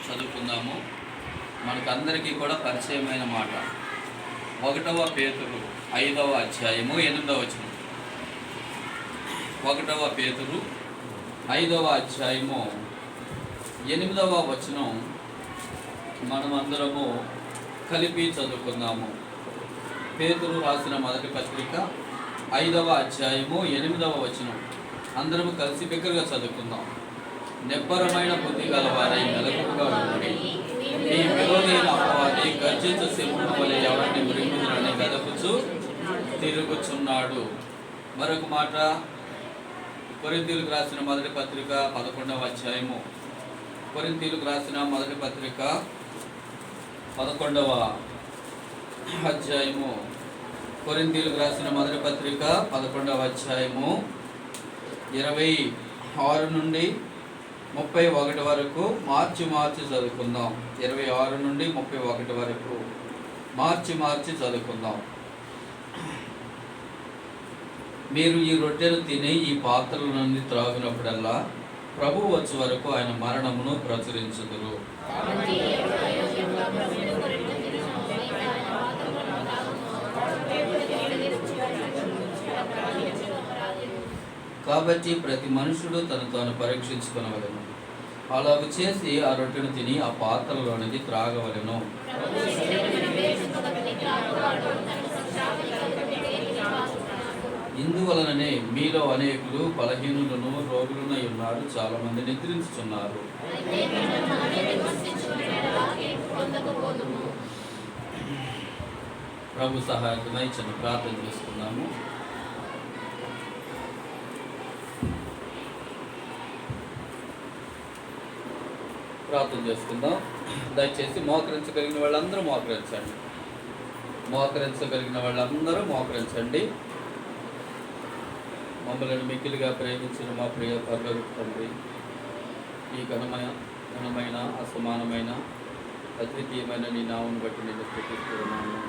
చదువుకుందాము. మనకందరికీ కూడా పరిచయమైన మాట. 1 పేతురు 5వ అధ్యాయము 8వ వచనం. 1 పేతురు 5వ అధ్యాయము 8వ వచనం మనమందరము కలిపి చదువుకుందాము. పేతురు రాసిన మొదటి పత్రిక 5వ అధ్యాయము 8వ వచనం అందరము కలిసి బిగ్గరగా చదువుకుందాం. నిబ్బరమైన బుద్ధి గలవారై మెలకువగా ఉండి ఈ విరోధైన అపవాది గర్జించు సింహం వలె ఎవరిని మృంగుదురని గదపుచు తిరుగుచున్నాడు. మరొక మాట, కొరింథీయులకు రాసిన మొదటి పత్రిక 11వ అధ్యాయము. కొరింథీయులకు రాసిన మొదటి పత్రిక 11వ అధ్యాయము. కొరింథీయులకు రాసిన మొదటి పత్రిక 11వ అధ్యాయము 26 నుండి 31 వరకు మార్చి చదువుకుందాం. 26 నుండి 31 వరకు మార్చి చదువుకుందాం. మీరు ఈ రొట్టెను తిని ఈ పాత్రల నుండి త్రాగినప్పుడల్లా ప్రభువు వచ్చే వరకు ఆయన మరణమును ప్రచురించుదురు. కాబట్టి ప్రతి మనుషుడు తను తాను పరీక్షించుకొనవలెను. అలాగ చేసి ఆ రొట్టెను తిని ఆ పాత్రలోనిది త్రాగవలెను. ఇందువలననే మీలో అనేకులు బలహీనులను రోగులను ఉన్నారు, చాలా మంది నిద్రించుచున్నారు. ప్రభు సహాయకమై చిన్న ప్రార్థన చేసుకున్నాము. ప్రార్థన చేసుకుందాం. దయచేసి మోకరించగలిగిన వాళ్ళందరూ మోకరించండి. మోకరించగలిగిన వాళ్ళందరూ మోకరించండి. మమ్మల్ని మిక్కిలిగా ప్రేమించిన మా ప్రియ పరలోక తండ్రి, ఈ ఘనమైన అసమానమైన అద్వితీయమైన నీ నామను బట్టి నేను స్తుతిస్తున్నాను.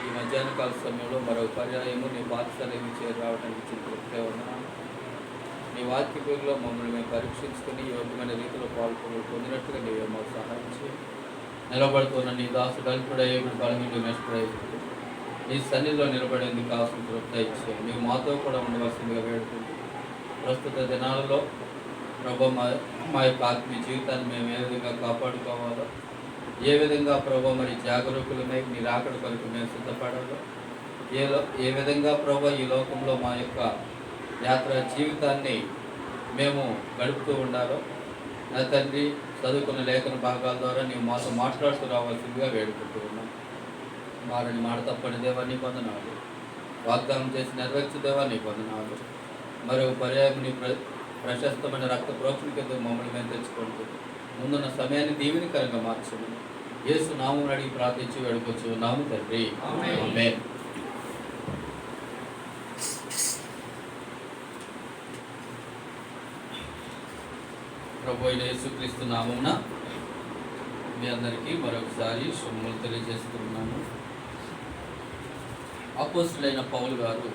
ఈ మధ్యాహ్న కాల సమయంలో మరో పర్యాయము నీ పాఠశాలకు చేరి రావడానికి చింతగా ఉన్నాను. నీ వాక్యలో మమ్మల్ని మేము పరీక్షించుకొని యోగ్యమైన రీతిలో పొందినట్టుగా నీవే మాకు సహాయం చేయండి. నిలబడుతున్న నీ దాసుడు అల్పుడయ్యేప్పుడు బలహీనుడు నష్టపడేది నీ సన్నిధిలో నిలబడేందుకు కావాల్సిన తృప్తి ఇచ్చేయండి. నీవు మాతో కూడా ఉండవలసిందిగా వేడుకుంటూ ప్రస్తుత దినాలలో ప్రభు మా యొక్క ఆత్మీయ జీవితాన్ని మేము ఏ విధంగా కాపాడుకోవాలో, ఏ విధంగా ప్రభు మరి జాగరూకులమై నీ రాకడ కొరకు మేము సిద్ధపడాలో, ఏ విధంగా ప్రభు ఈ లోకంలో మా యొక్క యాత్ర జీవితాన్ని మేము గడుపుతూ ఉండాలో నా తండ్రి చదువుకున్న లేఖన భాగాల ద్వారా నీవు మాతో మాట్లాడుతూ రావాల్సిందిగా వేడుకుంటూ ఉన్నాం. మారని మాట తప్పని దేవా నీ వందనాలు, వాగ్దానం చేసి నెరవేర్చు దేవా నీ వందనాలు. మరొక పర్యాయం నీ ప్రశస్తమైన రక్త ప్రోక్షణ కింద మమ్మల్ని మేము తెచ్చుకుంటూ ముందున్న సమయాన్ని దీవెనకరంగా మార్చమని యేసు నామమున అడిగి ప్రార్థించి వేడుకొచ్చు నాము తండ్రి, ఆమేన్. ప్రభు అయిన యేసుక్రీస్తు నామమున మీ అందరికీ మరొకసారి శుభములు తెలియజేస్తున్నాను. అపోస్తలుడైన పౌలు గారు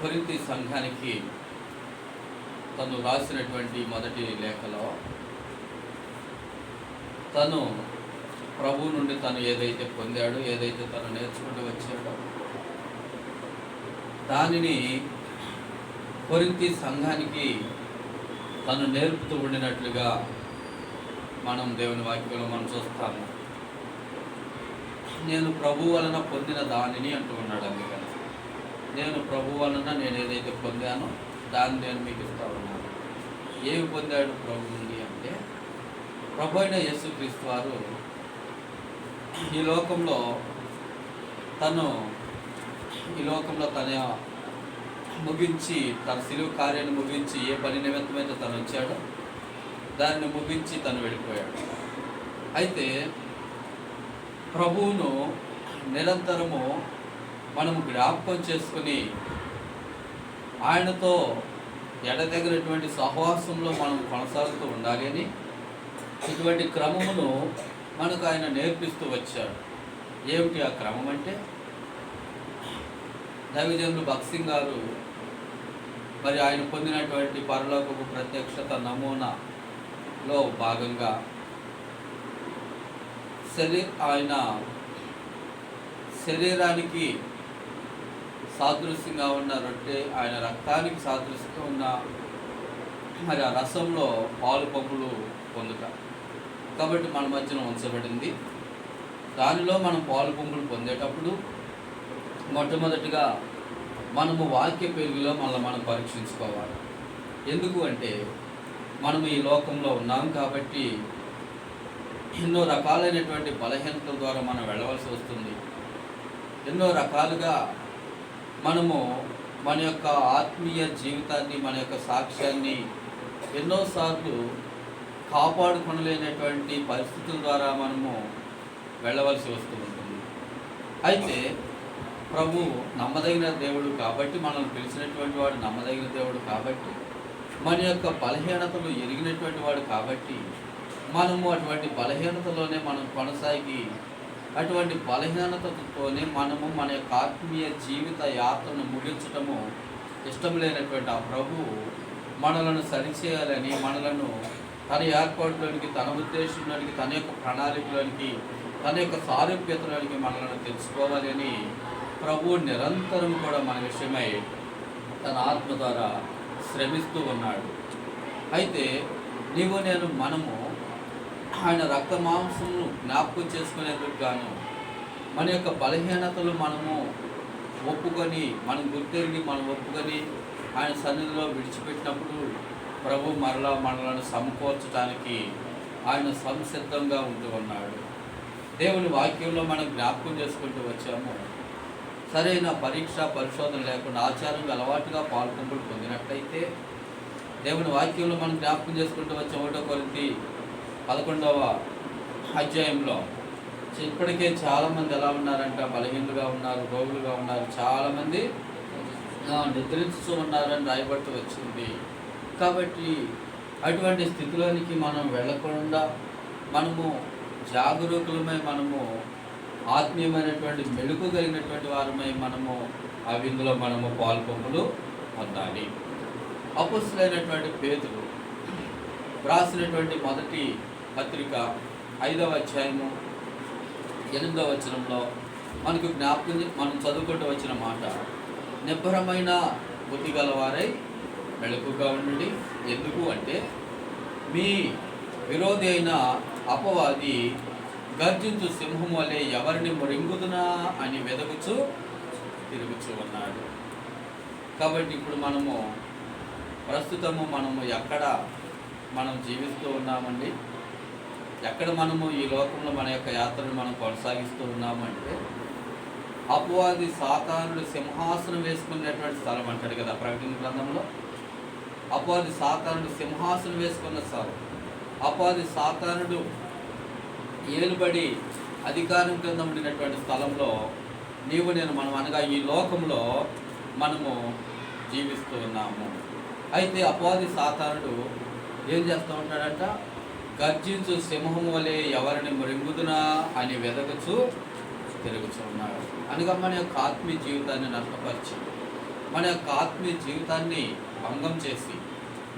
కొరింథీ సంఘానికి తను రాసినటువంటి మొదటి లేఖలో తను ప్రభు నుండి తను ఏదైతే పొందాడో, ఏదైతే తను నేర్చుకుంటూ వచ్చాడో దానిని కొరింథీ సంఘానికి తను నేర్పుతూ ఉండినట్లుగా మనం దేవుని వాక్యంలో మనం చూస్తాము. నేను ప్రభు వలన పొందిన దానిని అంటూ ఉన్నాడు. అందుకని నేను ప్రభు వలన నేను ఏదైతే పొందానో దాన్ని నేను మీకు ఇస్తా ఉన్నాను. ఏమి పొందాడు ప్రభు నుండి అంటే, ప్రభు అయిన యేసుక్రీస్తు వారు ఈ లోకంలో తన ముగించి, తన సిలువ కార్యాన్ని ముగించి, ఏ పని నిమిత్తమైతే తను వచ్చాడో దాన్ని ముగించి తను వెళ్ళిపోయాడు. అయితే ప్రభువును నిరంతరము మనము జ్ఞాపకం చేసుకుని ఆయనతో ఎడతెగనటువంటి సహవాసంలో మనం కొనసాగుతూ ఉండాలి అని ఇటువంటి క్రమమును మనకు ఆయన నేర్పిస్తూ వచ్చాడు. ఏమిటి ఆ క్రమం అంటే, దైవజనులు భక్త్ సింగ్ గారు మరి ఆయన పొందినటువంటి పరలోకపు ప్రత్యక్షత నమూనా లో భాగంగా ఆయన శరీరానికి సాదృశ్యంగా ఉన్న రొట్టె, ఆయన రక్తానికి సాదృశ్యంగా ఉన్న మరి ఆ రసంలో పాలు పంపులు పొందుట కాబట్టి మన మధ్యన ఉంచబడింది. దానిలో మనం పాలు పంపులు పొందేటప్పుడు మొట్టమొదటిగా మనము వాక్య పెరుగులో మనం పరీక్షించుకోవాలి. ఎందుకు అంటే మనము ఈ లోకంలో ఉన్నాం కాబట్టి ఎన్నో రకాలైనటువంటి బలహీనతల ద్వారా మనం వెళ్ళవలసి వస్తుంది. ఎన్నో రకాలుగా మనము మన యొక్క ఆత్మీయ జీవితాన్ని, మన యొక్క సాక్ష్యాన్ని ఎన్నోసార్లు కాపాడుకొనలేనటువంటి పరిస్థితుల ద్వారా మనము వెళ్ళవలసి వస్తూ ఉంటుంది. అయితే ప్రభు నమ్మదగిన దేవుడు కాబట్టి, మనల్ని పిలిచినటువంటి వాడు నమ్మదగిన దేవుడు కాబట్టి, మన యొక్క బలహీనతలు ఎరిగినటువంటి వాడు కాబట్టి మనము అటువంటి బలహీనతలోనే మనం కొనసాగి అటువంటి బలహీనతతోనే మనము మన యొక్క ఆత్మీయ జీవిత యాత్రను ముగించటము ఇష్టం లేనటువంటి ఆ ప్రభు మనలను సరిచేయాలని, మనలను తన ఏర్పాటులోనికి, తన ఉద్దేశంలోనికి, తన యొక్క ప్రణాళికలోనికి, తన యొక్క సారూప్యతలోనికి మనలను తెలుసుకోవాలి అని ప్రభు నిరంతరం కూడా మన విషయమై తన ఆత్మ ద్వారా శ్రమిస్తూ ఉన్నాడు. అయితే మనము ఆయన రక్త మాంసమును జ్ఞాపకం చేసుకునేందుకు గాను మన యొక్క బలహీనతలు మనము ఒప్పుకొని, మనం గుర్తెరిగి ఒప్పుకొని ఆయన సన్నిధిలో విడిచిపెట్టినప్పుడు ప్రభు మరలా మనలను సమకూర్చడానికి ఆయన సంసిద్ధంగా ఉంటూ ఉన్నాడు. దేవుని వాక్యంలో మనం జ్ఞాపకం చేసుకుంటూ వచ్చాము. సరైన పరీక్ష పరిశోధన లేకుండా ఆచారంగా అలవాటుగా పాల్పొంపులు పొందినట్లయితే దేవుని వాక్యంలో మనం జ్ఞాపకం చేసుకుంటూ వచ్చాం. 1 కొరింథీ 11వ అధ్యాయంలో ఇప్పటికే చాలామంది ఎలా ఉన్నారంటే బలహీనులుగా ఉన్నారు, రోగులుగా ఉన్నారు, చాలామంది నిద్రించుతూ ఉన్నారని రాయబడుతూ వచ్చింది. కాబట్టి అటువంటి స్థితిలోనికి మనం వెళ్ళకుండా మనము జాగరూకులమై, మనము ఆత్మీయమైనటువంటి మెళుకు కలిగినటువంటి వారమై మనము ఆ విందులో మనము పాల్పొంపులు పొందాలి. అపొస్తలుడైనటువంటి పేతురు రాసినటువంటి మొదటి పత్రిక 5వ అధ్యాయము 8వ వచనంలో మనకు జ్ఞాపకం, మనం చదువుకుంటూ వచ్చిన మాట, నిబ్బరమైన బుద్ధి గలవారై మెళకుగా ఉండండి. ఎందుకు అంటే మీ విరోధి అయిన అపవాది గర్జించు సింహం వలె ఎవరిని మృంగుదునా అని వెదకుచు తిరుగుచూ ఉన్నాడు. కాబట్టి ఇప్పుడు ప్రస్తుతము మనము ఎక్కడ మనం జీవిస్తూ ఉన్నామండి, ఎక్కడ మనము ఈ లోకంలో మన యొక్క యాత్రను మనం కొనసాగిస్తూ ఉన్నామంటే అపవాది సాతానుడు సింహాసనం వేసుకునేటువంటి స్థలం అంటాడు కదా ప్రకటన గ్రంథంలో. అపవాది సాతానుడు సింహాసనం వేసుకున్న స్థలం, అపవాది సాతానుడు ఏలుబడి అధికారం కింద ఉండినటువంటి స్థలంలో మనం అనగా ఈ లోకంలో మనము జీవిస్తూ ఉన్నాము. అయితే అపవాది సాతానుడు ఏం చేస్తూ ఉంటాడంట, గర్జించు సింహం వలె ఎవరిని మృంగుదునా అని వెదకుచు తిరుగుతూ ఉన్నాడు. అనగా మన యొక్క ఆత్మీయ జీవితాన్ని నష్టపరిచి, మన యొక్క ఆత్మీయ జీవితాన్ని భంగం చేసి,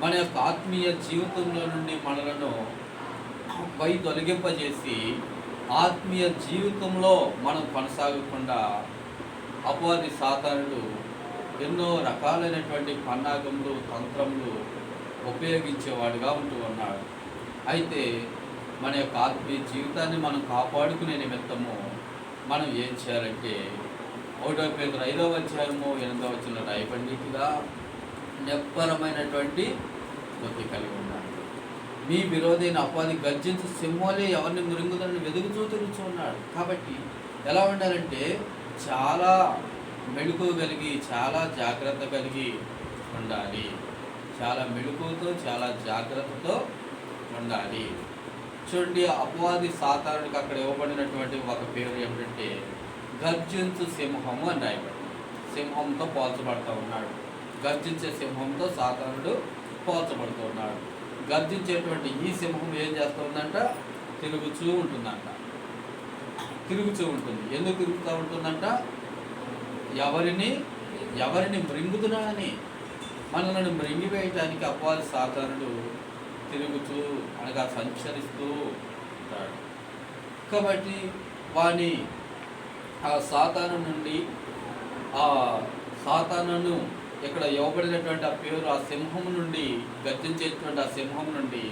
మన యొక్క ఆత్మీయ జీవితంలో నుండి మనలను పై తొలగింపజేసి ఆత్మీయ జీవితంలో మనం కొనసాగకుండా అపవాది సాతానుడు ఎన్నో రకాలైనటువంటి పన్నాగములు, తంత్రములు ఉపయోగించేవాడుగా ఉంటూ ఉన్నాడు. అయితే మన యొక్క ఆత్మీయ జీవితాన్ని మనం కాపాడుకునే నిమిత్తము మనం ఏం చేయాలంటే 1 పేతురు 5వ అధ్యాయము 8వ వచనంలో రాయబడినట్టుగా నిబ్బరమైనటువంటి బుద్ధి కలిగి ఉన్నాడు. మీ విరోధైన అపవాది గర్జించు సింహాలే ఎవరిని మృంగుదని వెదుగుతూ తిరుగుతూ ఉన్నాడు. కాబట్టి ఎలా ఉండాలంటే చాలా మెళుకు కలిగి, చాలా జాగ్రత్త కలిగి ఉండాలి. చాలా మెళుకుతో, చాలా జాగ్రత్తతో ఉండాలి. చూడండి, అపవాది సాతానుడికి అక్కడ ఇవ్వబడినటువంటి ఒక పేరు ఏమిటంటే గర్జించు సింహము అని రాయబడింది. సింహంతో పోల్చబడుతూ ఉన్నాడు. గర్జించే సింహంతో సాతానుడు పోల్చబడుతూ ఉన్నాడు. గర్జించేటువంటి ఈ సింహం ఏం చేస్తుందంట, తిరుగుతూ ఉంటుందంట. తిరుగుతూ ఉంటుంది. ఎందుకు తిరుగుతూ ఉంటుందంట, ఎవరిని మృంగుదునా అని, మనల్ని మృంగివేయటానికి అపవాది సాతానుడు తిరుగుతూ అనగా సంచరిస్తూ ఉంటాడు. కాబట్టి వాని ఆ సాతాను నుండి, ఆ సాతానును ఇక్కడ ఇవ్వబడినటువంటి ఆ పేరు, ఆ సింహం నుండి, గర్జించేటువంటి ఆ సింహం నుండి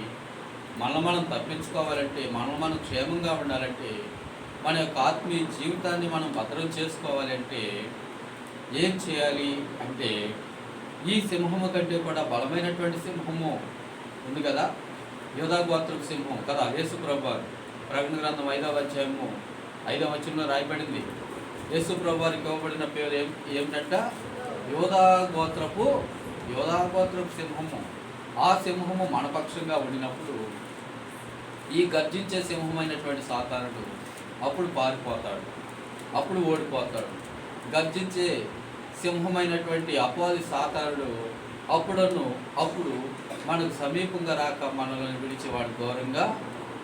మనం తప్పించుకోవాలంటే, మనం క్షేమంగా ఉండాలంటే, మన యొక్క ఆత్మీయ జీవితాన్ని మనం భద్రం చేసుకోవాలి అంటే ఏం చేయాలి అంటే, ఈ సింహము కంటే కూడా బలమైనటువంటి సింహము ఉంది కదా, యోధా గోత్రపు సింహం కదా, యేసు ప్రభువారు ప్రకటన గ్రంథం 5వ అధ్యాయము 5వ వచనంలో రాయబడింది. యేసు ప్రభువారికి ఇవ్వబడిన పేరు ఏమిటంట? యోధా గోత్రపు సింహము. ఆ సింహము మనపక్షంగా ఉండినప్పుడు ఈ గర్జించే సింహమైనటువంటి సాతానుడు అప్పుడు పారిపోతాడు, అప్పుడు ఓడిపోతాడు. గర్జించే సింహమైనటువంటి అపవాది సాతానుడు అప్పుడు మనకు సమీపంగా రాక మనల్ని విడిచి వాడు దూరంగా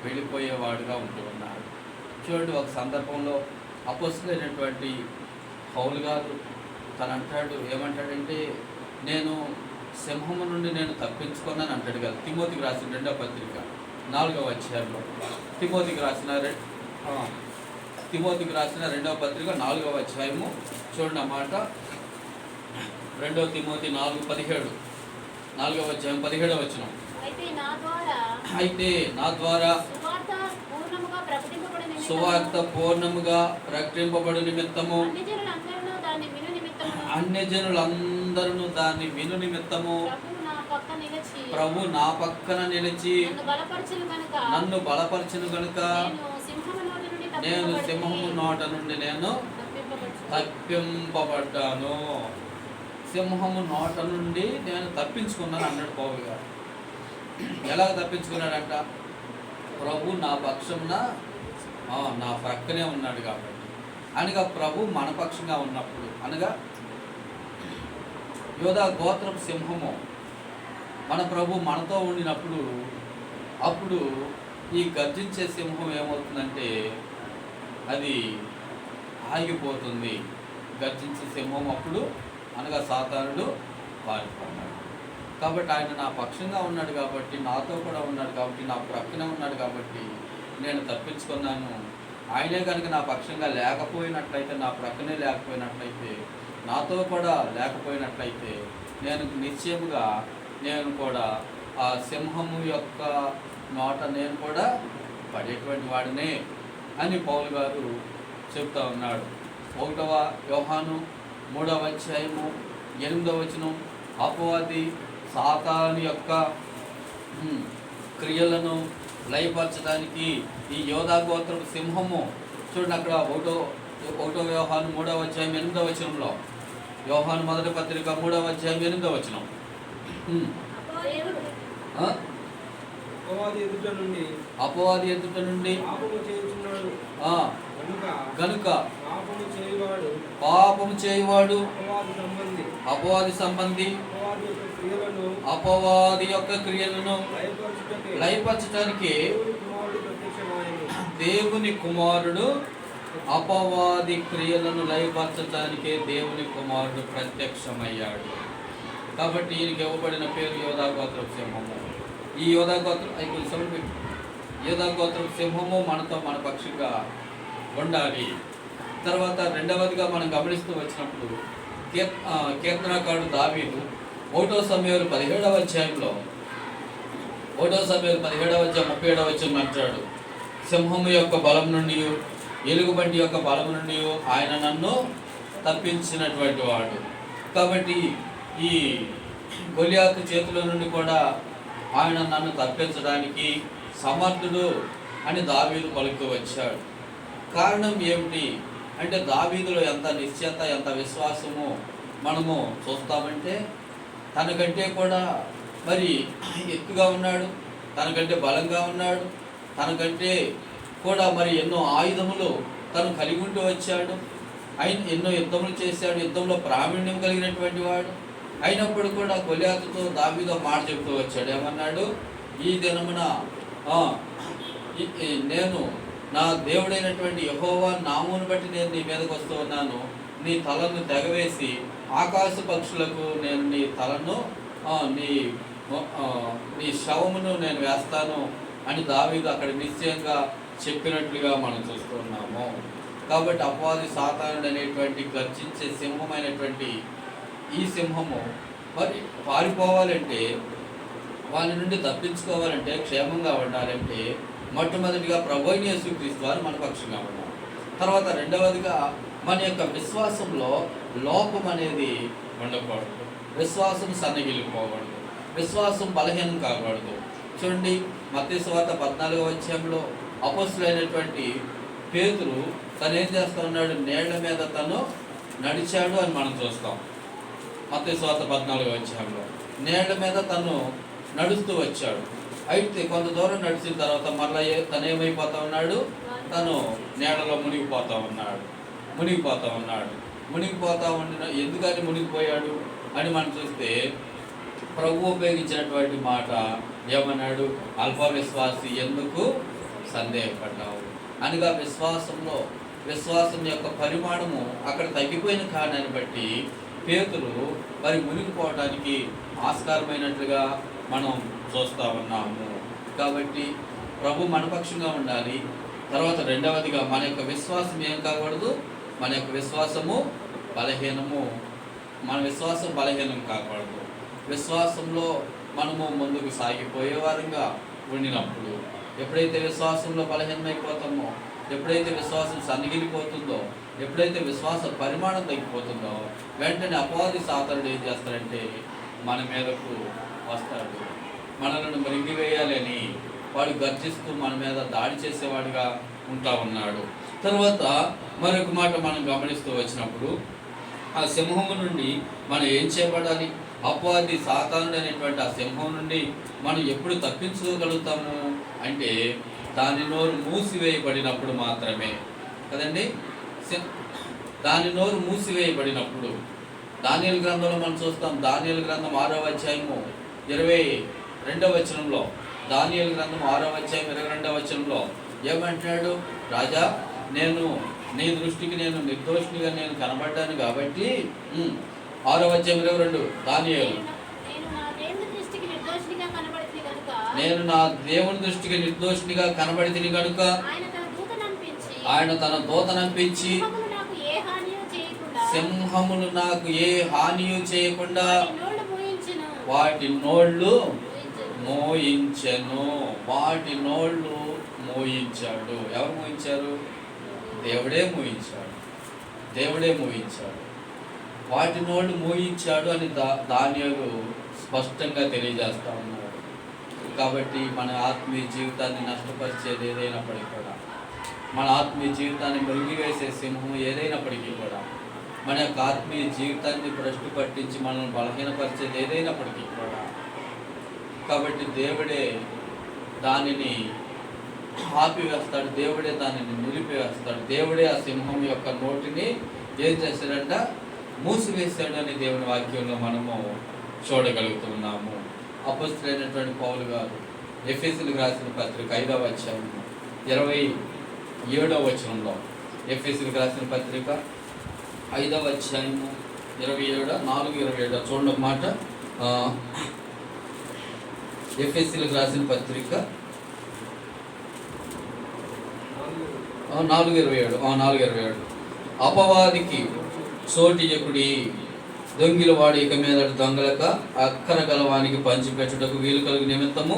వెళ్ళిపోయేవాడుగా ఉంటూ ఉన్నాడు. చూడండి, ఒక సందర్భంలో అపోస్తలుడైనటువంటి పౌలు గారు తను ఏమంటాడంటే, నేను సింహము నుండి నేను తప్పించుకున్నాను అంటాడు కదా. తిమోతికి రాసిన 2వ పత్రిక 4వ అధ్యాయంలో, తిమోతికి రాసిన 2వ పత్రిక 4వ అధ్యాయము చూడండి అన్నమాట. 2 తిమోతి 4:17, 4వ అధ్యాయం 17వ వచనం. అయితే నా ద్వారా సువార్త పూర్ణముగా ప్రకటింపబడు నిమిత్తము అన్యజనులందరూ దాన్ని విను నిమిత్తము ప్రభు నా పక్కన నిలిచి నన్ను బలపరచును కనుక నేను సింహము నోట నుండి నేను తప్పింపబడ్డాను. సింహము నోట నుండి నేను తప్పించుకున్నాను అన్నాడు పౌలు గారు. ఎలాగ తప్పించుకున్నాడంట? ప్రభు నా పక్షంన నా ప్రక్కనే ఉన్నాడు కాబట్టి. అనగా ప్రభు మన పక్షంగా ఉన్నప్పుడు, అనగా యోధా గోత్రపు సింహము మన ప్రభు మనతో ఉండినప్పుడు, అప్పుడు ఈ గర్జించే సింహం ఏమవుతుందంటే అది ఆగిపోతుంది. గర్జించే సింహం అప్పుడు అనగా సాతానుడు పారిపోన్నాడు. కాబట్టి ఆయన నా పక్షంగా ఉన్నాడు కాబట్టి, నాతో కూడా ఉన్నాడు కాబట్టి, నా ప్రక్కనే ఉన్నాడు కాబట్టి నేను తప్పించుకున్నాను. ఆయనే కనుక నా పక్షంగా లేకపోయినట్లయితే, నా ప్రక్కనే లేకపోయినట్లయితే, నాతో కూడా లేకపోయినట్లయితే నేను నిశ్చయముగా నేను కూడా ఆ సింహము యొక్క నోట నేను కూడా పడేటువంటి వాడినే అని పౌలు గారు చెప్తా ఉన్నాడు. 1వ యోహాను 3వ అధ్యాయము 8వ వచనం. అపవాది సాతాను యొక్క క్రియలను లయపరచడానికి ఈ యోధా గోత్రపు సింహము, చూడండి అక్కడ 1వ యోహాను 3వ అధ్యాయం 8వ వచనంలో, యోహాను మొదటి పత్రిక 3వ అధ్యాయం 8వ వచనం. అపవాది ఎదుట నుండి గనుక పాపము చేయువాడు అపవాది సంబంధి అపవాది యొక్క క్రియలను లయపరచడానికి దేవుని కుమారుడు, అపవాది క్రియలను లయపరచడానికి దేవుని కుమారుడు ప్రత్యక్షమయ్యాడు. కాబట్టి ఈయనకి ఇవ్వబడిన పేరు యోధా గోత్రపు సింహము. ఈ యోధా గోత్రపు సింహము మనతో మన పక్షంగా ఉండాలి. తర్వాత రెండవదిగా మనం గమనిస్తూ వచ్చినప్పుడు కీర్తనకారుడు దావీదు 1వ సమూయేలు 17వ అధ్యాయంలో 37వ వచనం అంటాడు, సింహము యొక్క బలం నుండి, ఎలుగుబంటి యొక్క బలం నుండి ఆయన నన్ను తప్పించినటువంటి వాడు. కాబట్టి ఈ గొలియాతు చేతిలో నుండి కూడా ఆయన నన్ను తప్పించడానికి సమర్థుడు అని దావీదు పలుకుతూ వచ్చాడు. కారణం ఏమిటి అంటే, దావీదులో ఎంత నిశ్చయత, ఎంత విశ్వాసము మనము చూస్తామంటే, తనకంటే కూడా మరి ఎత్తుగా ఉన్నాడు, తనకంటే బలంగా ఉన్నాడు, తనకంటే కూడా మరి ఎన్నో ఆయుధములు తను కలిగి ఉంటూ వచ్చాడు. ఎన్నో యుద్ధములు చేశాడు, యుద్ధంలో ప్రావీణ్యం కలిగినటువంటి వాడు. అయినప్పుడు కూడా గొలియాతుతో దావీదు మాట చెబుతూ వచ్చాడు. ఏమన్నాడు? ఈ దినమున నేను నా దేవుడైనటువంటి యెహోవా నామమును బట్టి నేను నీ మీదకి వస్తూ ఉన్నాను. నీ తలను తెగవేసి ఆకాశ పక్షులకు నేను నీ తలను నీ నీ శవమును నేను వేస్తాను అని దావీదు అక్కడ నిశ్చయంగా చెప్పినట్లుగా మనం చూస్తున్నాము. కాబట్టి అపవాది సాతానుడు అనేటువంటి గర్జించే సింహమైనటువంటి ఈ సింహము మరి పారిపోవాలంటే, వాళ్ళ నుండి తప్పించుకోవాలంటే, క్షేమంగా ఉండాలంటే మొట్టమొదటిగా ప్రభువైన యేసుక్రీస్తు వారు మన పక్షంగా ఉండాలి. తర్వాత రెండవదిగా మన యొక్క విశ్వాసంలో లోపం అనేది ఉండకూడదు. విశ్వాసం సన్నగిలిపోకూడదు. విశ్వాసం బలహీనం కాకూడదు. చూడండి, మత్తయి సువార్త 14వ అధ్యాయంలో అపొస్తలుడైనటువంటి పేతురు తను ఏం చేస్తూ ఉన్నాడు? నీళ్ల మీద తను నడిచాడు అని మనం చూస్తాం. మత్తయి సువార్త 14వ అధ్యాయంలో నీళ్ల మీద తను నడుస్తూ వచ్చాడు. అయితే కొంత దూరం నడిచిన తర్వాత మరలా తను ఏమైపోతా ఉన్నాడు? తను నీళ్ళలో మునిగిపోతా ఉన్నాడు. మునిగిపోతా ఉండిన ఎందుకని మునిగిపోయాడు అని మనం చూస్తే ప్రభు ఉపయోగించినటువంటి మాట ఏమన్నాడు? అల్ప విశ్వాసి ఎందుకు సందేహపడ్డావు అనగా విశ్వాసం యొక్క పరిమాణము అక్కడ తగ్గిపోయిన కారణాన్ని బట్టి పేతురు మరి మునిగిపోవడానికి ఆస్కారమైనట్లుగా మనం చూస్తూ ఉన్నాము. కాబట్టి ప్రభు మనపక్షంగా ఉండాలి. తర్వాత రెండవదిగా మన యొక్క విశ్వాసం ఏం కాకూడదు? మన యొక్క విశ్వాసం బలహీనం కాకూడదు. విశ్వాసంలో మనము ముందుకు సాగిపోయే వారంగా ఉండినప్పుడు, ఎప్పుడైతే విశ్వాసంలో బలహీనమైపోతామో, ఎప్పుడైతే విశ్వాసం సన్నగిలిపోతుందో, ఎప్పుడైతే విశ్వాస పరిమాణం తగ్గిపోతుందో, వెంటనే అపవాది సాతానుడు ఏం చేస్తాడంటే మన మీదకు వస్తాడు. మనలను మృంగివేయాలని వాడు గర్జిస్తూ మన మీద దాడి చేసేవాడిగా ఉంటా ఉన్నాడు. తర్వాత మరొక మాట మనం గమనిస్తూ వచ్చినప్పుడు, ఆ సింహము నుండి మనం ఏం చేయబడాలి? అపవాది సాతానుడు అనేటువంటి ఆ సింహం నుండి మనం ఎప్పుడు తప్పించుకోగలుగుతాము అంటే దాని నోరు మూసివేయబడినప్పుడు మాత్రమే కదండి. దాని నోరు మూసివేయబడినప్పుడు దానియేలు గ్రంథంలో మనం చూస్తాం. దానియేలు గ్రంథం 6వ అధ్యాయము 22వ వచనంలో, దానియేలు గ్రంథం 6వ అధ్యాయం 22వ వచనంలో ఏమంటున్నాడు? రాజా, నేను నీ దృష్టికి నేను నిర్దోషినిగా నేను కనబడ్డాను కాబట్టి 6వ అధ్యాయం 22 దానియేలు, నేను నా దేవుని దృష్టికి నిర్దోషినిగా కనబడితిని కనుక ఆయన తన దూతనంపించి సింహములు నాకు ఏ హానియు చేయకుండా వాటి నోళ్ళు మోయించెను. వాటి నోళ్ళు మోయించాడు. ఎవరు మోయించారు? దేవుడే మోయించాడు. వాటి నోళ్ళు మోయించాడు అని దానియేలు స్పష్టంగా తెలియజేస్తా ఉన్నాడు. కాబట్టి మన ఆత్మీయ జీవితాన్ని నష్టపరిచేది ఏదైనప్పటికీ కూడా, మన ఆత్మీయ జీవితాన్ని మృంగివేసే సింహం ఏదైనప్పటికీ కూడా, మన యొక్క ఆత్మీయ జీవితాన్ని భ్రష్టు పట్టించి మనల్ని బలహీనపరిచేది ఏదైనప్పటికీ కూడా, కాబట్టి దేవుడే దానిని ఆపివేస్తాడు. దేవుడే దానిని నిలిపివేస్తాడు. దేవుడే ఆ సింహం యొక్క నోటిని ఏం చేశాడంట? మూసివేశాడు అని దేవుని వాక్యంలో మనము చూడగలుగుతున్నాము. అపొస్తలుడైనటువంటి పౌలు గారు ఎఫెసీయులకు రాసిన పత్రిక 5వ అధ్యాయం 27వ వచనంలో, ఎఫెసీయులకు రాసిన పత్రిక 5వ అధ్యాయము 4:27 చూడండి మాట. ఎఫెసీయులకు రాసిన పత్రిక 4:27 అపవాదికి చోటియకుడి దొంగిలవాడు ఇక మీద దొంగలక అక్కర గలవానికి పంచిపెట్టుటకు వీలు కలుగు నిమిత్తము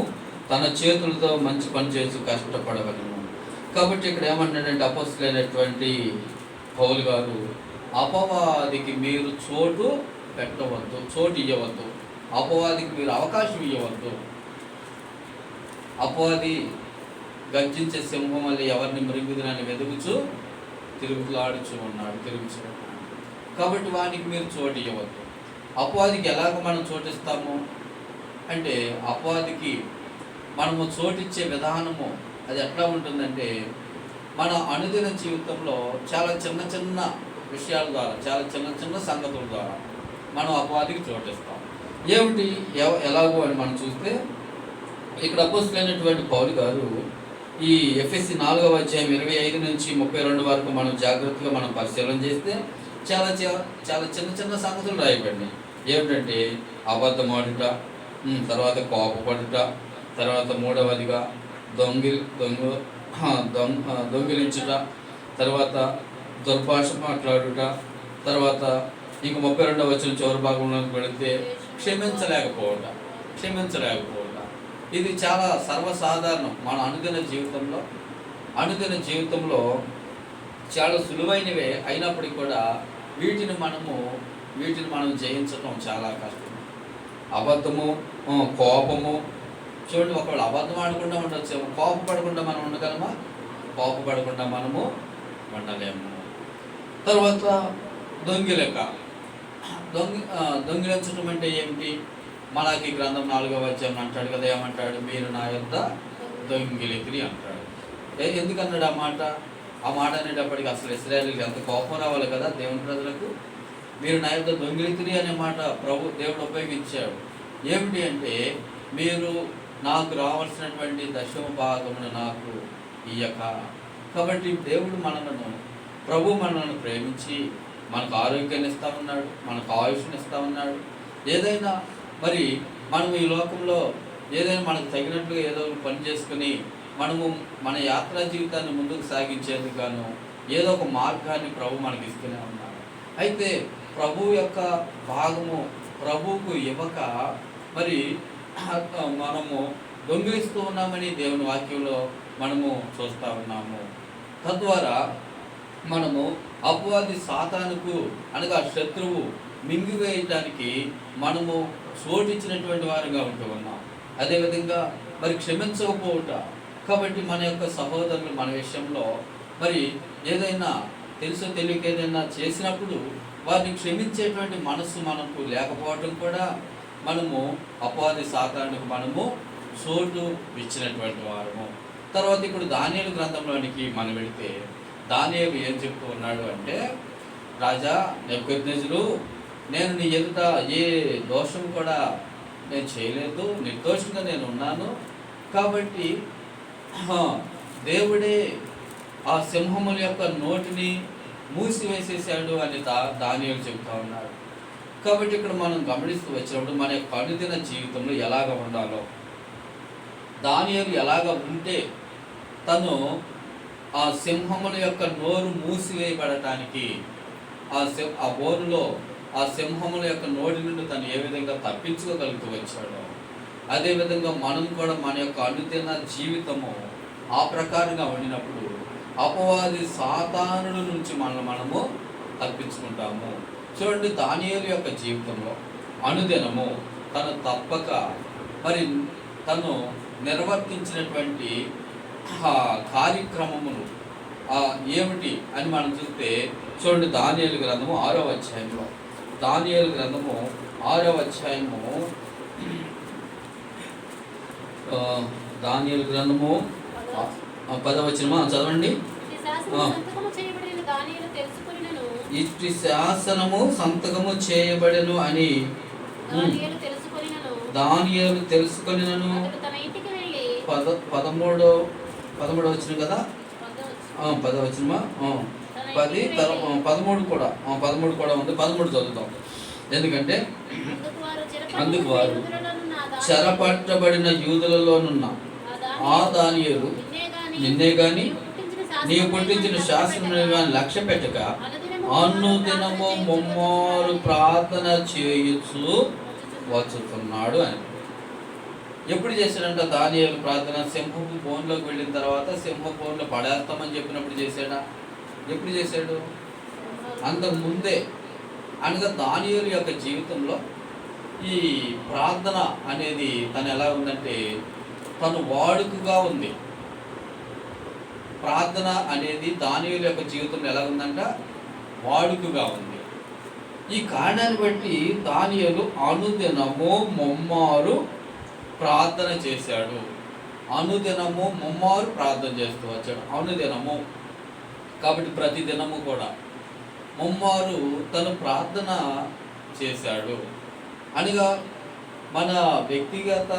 తన చేతులతో మంచి పని చేసి కష్టపడవలను. కాబట్టి ఇక్కడ ఏమంటాడంటే అపొస్తలుడైనటువంటి పౌలు గారు, అపవాదికి మీరు చోటు పెట్టవద్దు, చోటు ఇవ్వవద్దు, అపవాదికి మీరు అవకాశం ఇవ్వవద్దు. అపవాది గర్జించే సింహం వల్ల ఎవరిని మృంగుదనని తిరుగులాడుచు ఉన్నాడు. కాబట్టి వానికి మీరు చోటు ఇవ్వద్దు. అపవాదికి ఎలాగ మనం చోటిస్తాము అంటే, అపవాదికి మనము చోటిచ్చే విధానము అది ఎట్లా ఉంటుందంటే, మన అనుదిన జీవితంలో చాలా చిన్న చిన్న విషయాల ద్వారా, చాలా చిన్న సంగతుల ద్వారా మనం అపవాదికి చోటిస్తాం. ఏమిటి ఎలాగో అని మనం చూస్తే, ఇక్కడ అపొస్తలుడైనటువంటి పౌలు గారు ఈ ఎఫెసీ 4వ అధ్యాయం 25 నుంచి 32 వరకు మనం జాగ్రత్తగా మనం పరిశీలన చేస్తే చాలా చిన్న సంగతులు రాయబడినాయి. ఏమిటంటే అబద్ధమాడుట, తర్వాత కోపపడుట, తర్వాత మూడవదిగా దొంగిలించుట, తర్వాత దుర్భాష మాట్లాడుట, తర్వాత ఇంక 32వ వచనం చివరి భాగంలోకి వెళితే క్షమించలేకపోవట. ఇది చాలా సర్వసాధారణం మన అనుదిన జీవితంలో చాలా సులువైనవే అయినప్పటికీ కూడా వీటిని మనం జయించడం చాలా కష్టం. అబద్ధము, కోపము. చూడండి, ఒకవేళ అబద్ధం ఆడకుండా ఉండొచ్చు, కోపపడకుండా మనం ఉండగలమా? కోపపడకుండా మనము ఉండలేము. తర్వాత దొంగిలించడం అంటే ఏమిటి? మలాకి గ్రంథం 4వ అధ్యాయం అంటాడు కదా, ఏమంటాడు? మీరు నా యొద్ద దొంగిలితిరి అంటాడు. ఎందుకన్నాడు ఆ మాట అనేటప్పటికి అసలు ఇశ్రాయేలుకి ఎంత కోపం రావాలి కదా దేవుని ప్రజలకు. మీరు నా యొద్ద దొంగిలితిరి అనే మాట దేవుడు ఉపయోగించాడు. ఏమిటి అంటే, మీరు నాకు రావాల్సినటువంటి 10వ భాగమును నాకు ఇయ్యక. కాబట్టి దేవుడు మనల్ని ప్రేమించి మనకు ఆరోగ్యాన్ని ఇస్తా ఉన్నాడు, మనకు ఆయుష్ని ఇస్తా ఉన్నాడు. ఏదైనా మరి మనం ఈ లోకంలో ఏదైనా మనకు తగినట్లుగా ఏదో పని చేసుకుని మనము మన యాత్రా జీవితాన్ని ముందుకు సాగించేందుకు గాను ఏదో ఒక మార్గాన్ని ప్రభు మనకి ఇస్తూనే ఉన్నాడు. అయితే ప్రభు యొక్క భాగము ప్రభువుకు ఇవ్వక మరి మనము దొంగిలిస్తూ ఉన్నామని దేవుని వాక్యంలో మనము చూస్తూ ఉన్నాము. తద్వారా మనము అపవాది సాతానుకు అనగా శత్రువు మింగివేయటానికి మనము చోటిచ్చినటువంటి వారుగా ఉంటూ ఉన్నాం. అదేవిధంగా మరి క్షమించకపోవట. కాబట్టి మన యొక్క సహోదరులు మన విషయంలో మరి ఏదైనా తెలుసో తెలియక ఏదైనా చేసినప్పుడు వారిని క్షమించేటువంటి మనస్సు మనకు లేకపోవటం కూడా మనము అపవాది సాతానుకు మనము చోటు ఇచ్చినటువంటి వారము. తర్వాత ఇప్పుడు దానియేలు గ్రంథంలోనికి మనం వెళితే దానియేలు ఏం చెప్తూ ఉన్నాడు అంటే, రాజా నెబుకద్నెజరు, నేను నీ ఎదుట ఏ దోషం కూడా నేను చేయలేదు, నిర్దోషంగా నేను ఉన్నాను. కాబట్టి దేవుడే ఆ సింహముల యొక్క నోటిని మూసివేసేసాడు అని దానియేలు చెప్తా ఉన్నాడు. కాబట్టి ఇక్కడ మనం గమనిస్తూ వచ్చినప్పుడు మన యొక్క అనుదిన జీవితంలో ఎలాగ ఉండాలో, దానియేలు ఎలాగ ఉంటే తను ఆ సింహముల యొక్క నోరు మూసివేయబడటానికి ఆ బోరులో ఆ సింహముల యొక్క నోటి నుండి తను ఏ విధంగా తప్పించుకోగలుగుతూ వచ్చాడో, అదేవిధంగా మనం కూడా మన యొక్క అనుదిన జీవితము ఆ ప్రకారంగా ఉండినప్పుడు అపవాది సాతానుడి నుంచి మనము తప్పించుకుంటాము. చూడండి, దానియేలు యొక్క జీవితంలో అనుదినము తను తప్పక మరి తను నిర్వర్తించినటువంటి కార్యక్రమములు ఏమిటి అని మనం చూస్తే, చూడండి దానియేలు గ్రంథము 6వ అధ్యాయంలో, దానియేలు గ్రంథము 6వ అధ్యాయము, దానియేలు గ్రంథము 10వ వచనమా చదవండి. ఇట్టి శాసనము సంతకము చేయబడెను అని దానియేలు తెలుసుకొనినను. 13వ వచనం కదా, 10వ వచనమా, 13 కూడా ఉంది. 13 చదువుతాం. ఎందుకంటే అందుకు వారు చెరపట్టబడిన యూదులలోనున్న ఆ దానియేలు నిన్నే గాని నీవు పుట్టించిన శాస్త్రమును కానీ లక్ష్య పెట్టక అనుదినము ముమ్మారు ప్రార్థన చేయుచు వచ్చుతున్నాడు అని. ఎప్పుడు చేశాడంట దానియేలు ప్రార్థన? సింహపు బోన్లోకి వెళ్ళిన తర్వాత సింహపు బోన్లో పడేస్తామని చెప్పినప్పుడు చేశాడా? ఎప్పుడు చేశాడు? అంతకు ముందే. అనగా దానియేలు యొక్క జీవితంలో ఈ ప్రార్థన అనేది తను ఎలా ఉందంటే తను వాడుకగా ఉంది. ప్రార్థన అనేది దానియేలు యొక్క జీవితంలో ఎలా ఉందంట? వాడుకగా ఉంది. ఈ కారణాన్ని బట్టి దానియేలు అనుదినము ముమ్మారు ప్రార్థన చేశాడు. అనుదినము ముమ్మారు ప్రార్థన చేస్తూ వచ్చాడు. అనుదినము కాబట్టి ప్రతి దినము కూడా ముమ్మారు తను ప్రార్థన చేశాడు. అనగా మన వ్యక్తిగత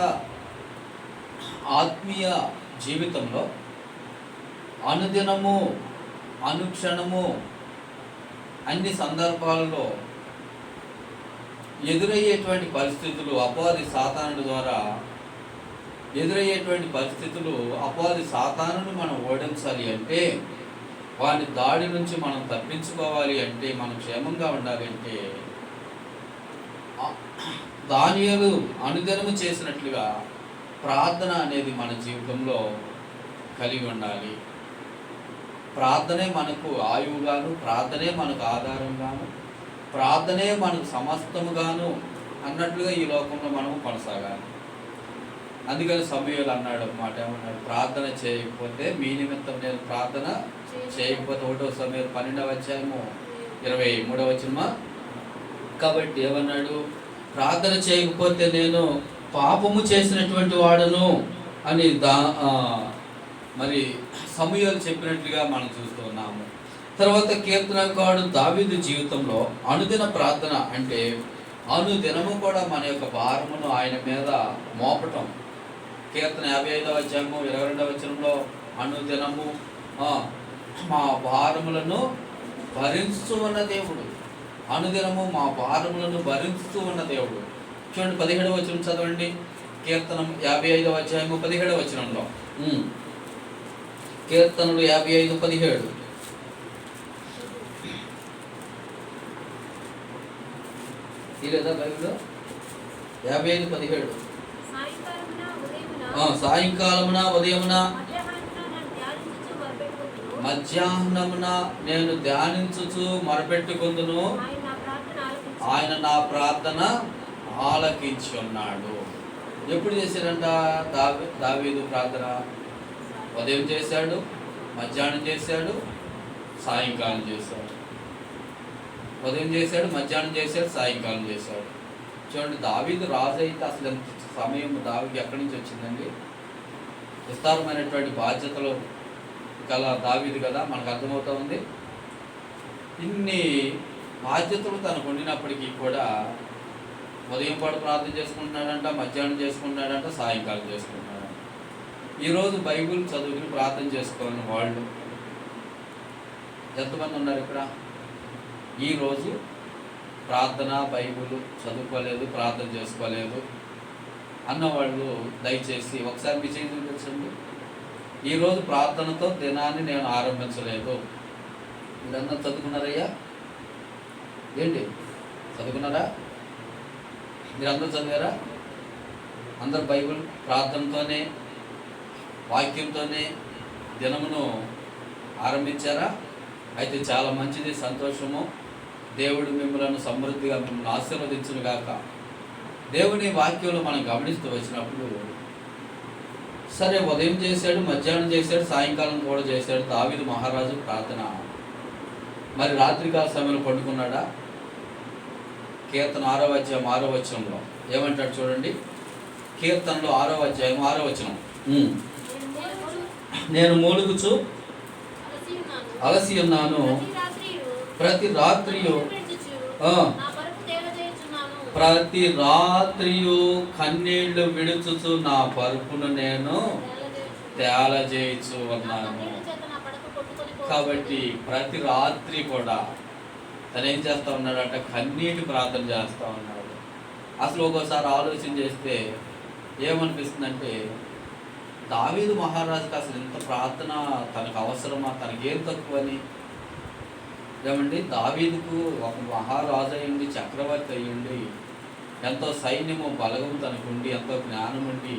ఆత్మీయ జీవితంలో అనుదినము అనుక్షణము అన్ని సందర్భాలలో ఎదురయ్యేటువంటి పరిస్థితులు అపవాది సాతానుడి ద్వారా ఎదురయ్యేటువంటి పరిస్థితులు అపవాది సాతానుని మనం ఓడించాలి అంటే, వాని దాడి నుంచి మనం తప్పించుకోవాలి అంటే, మనం క్షేమంగా ఉండాలి అంటే, దానియేలు అనుదినము చేసినట్లుగా ప్రార్థన అనేది మన జీవితంలో కలిగి ఉండాలి. ప్రార్థనే మనకు ఆయువుగాను, ప్రార్థనే మనకు ఆధారంగాను, ప్రార్థనే మనకు సమస్తముగాను అన్నట్లుగా ఈ లోకంలో మనము కొనసాగాలి. అందుకని సమూయేలు అన్నాడు ఒక మాట, ఏమన్నాడు? ప్రార్థన చేయకపోతే మీ నిమిత్తం నేను ప్రార్థన చేయకపోతే, 1 సమూయేలు 12వ అధ్యాయము 23వ వచనమా. కాబట్టి ఏమన్నాడు? ప్రార్థన చేయకపోతే నేను పాపము చేసినటువంటి వాడను అని మరి సమూయేలు చెప్పినట్లుగా మనం చూస్తున్నాము. తర్వాత కీర్తనకారుడు దావీదు జీవితంలో అనుదిన ప్రార్థన అంటే అనుదినము కూడా మన యొక్క భారమును ఆయన మీద మోపటం. కీర్తన 55వ అధ్యాయము 22వ వచనంలో అనుదినము మా భారములను భరిస్తూ ఉన్న దేవుడు, అనుదినము మా భారములను భరిస్తూ ఉన్న దేవుడు. చూడండి 17వ వచనం చదవండి. కీర్తనం 55వ అధ్యాయము 17వ వచనంలో, కీర్తనలు 55:17. లేదా బైబిల్లో 55:17. సాయంకాలమున ఉదయమున మధ్యాహ్నమున నేను ధ్యానించుచు మొరపెట్టుకొందును, ఆయన నా ప్రార్థన ఆలకించి ఉన్నాడు. ఎప్పుడు చేశాడంట దావీదు ప్రార్థన? ఉదయం చేశాడు, మధ్యాహ్నం చేశాడు, సాయంకాలం చేశాడు. ఉదయం చేశాడు, మధ్యాహ్నం చేశాడు, సాయంకాలం చేశాడు. చూడండి, దావీదు రాజు అయితే అసలు ఎంత సమయం దావీదు ఎక్కడి నుంచి వచ్చిందండి? విస్తారమైనటువంటి బాధ్యతలు గల దావీదు కదా, మనకు అర్థమవుతా ఉంది. ఇన్ని బాధ్యతలు తనకు ఉండినప్పటికీ కూడా ఉదయం పాటు ప్రార్థన చేసుకుంటున్నాడంట, మధ్యాహ్నం చేసుకుంటున్నాడంట, సాయంకాలం చేసుకుంటున్నాడు. ఈరోజు బైబిల్ చదువుకుని ప్రార్థన చేసుకోవాలని వాళ్ళు ఎంతమంది ఉన్నారు ఇక్కడ? ఈరోజు ప్రార్థన బైబిల్ చదువుకోలేదు, ప్రార్థన చేసుకోలేదు అన్నవాళ్ళు దయచేసి ఒకసారి మీ చేయి చూపించండి. ఈరోజు ప్రార్థనతో దినాన్ని నేను ఆరంభించలేదు. మీరందరూ చదువుకున్నారయ్యా? ఏంటి చదువుకున్నారా? మీరందరూ చదివారా? అందరు బైబిల్ ప్రార్థనతోనే, వాక్యంతోనే దినమును ఆరంభించారా? అయితే చాలా మంచిది, సంతోషము. దేవుడు మిమ్మల్ని సమృద్ధిగా మిమ్మల్ని ఆశీర్వదించును గాక. దేవుని వాక్యంలో మనం గమనిస్తూ వచ్చినప్పుడు, సరే ఉదయం చేశాడు, మధ్యాహ్నం చేశాడు, సాయంకాలం కూడా చేశాడు దావీదు మహారాజు ప్రార్థన. మరి రాత్రికాల సమయంలో పడుకున్నాడా? కీర్తన 6వ అధ్యాయం 6వ వచనంలో ఏమంటాడు చూడండి. కీర్తనలో 6వ అధ్యాయం 6వ వచనం, నేను మూలుగుచు అలసి ఉన్నాను, ప్రతి రాత్రియు కన్నీళ్లు విడుచుచు నా పరుపును నేను తేలజేయచ్చు ఉన్నాను. కాబట్టి ప్రతి రాత్రి కూడా తను ఏం చేస్తూ ఉన్నాడంటే కన్నీటి ప్రార్థన చేస్తూ ఉన్నాడు. అసలు ఒక్కోసారి ఆలోచన చేస్తే ఏమనిపిస్తుందంటే, దావీదు మహారాజుకి అసలు ఇంత ప్రార్థన తనకు అవసరమా, తనకేం తక్కువని? ఏమండి, దావీదుకు ఒక మహారాజు అయ్యుండి, చక్రవర్తి అయ్యుండి, ఎంతో సైన్యము బలగము తనకుండి, ఎంతో జ్ఞానం ఉండి,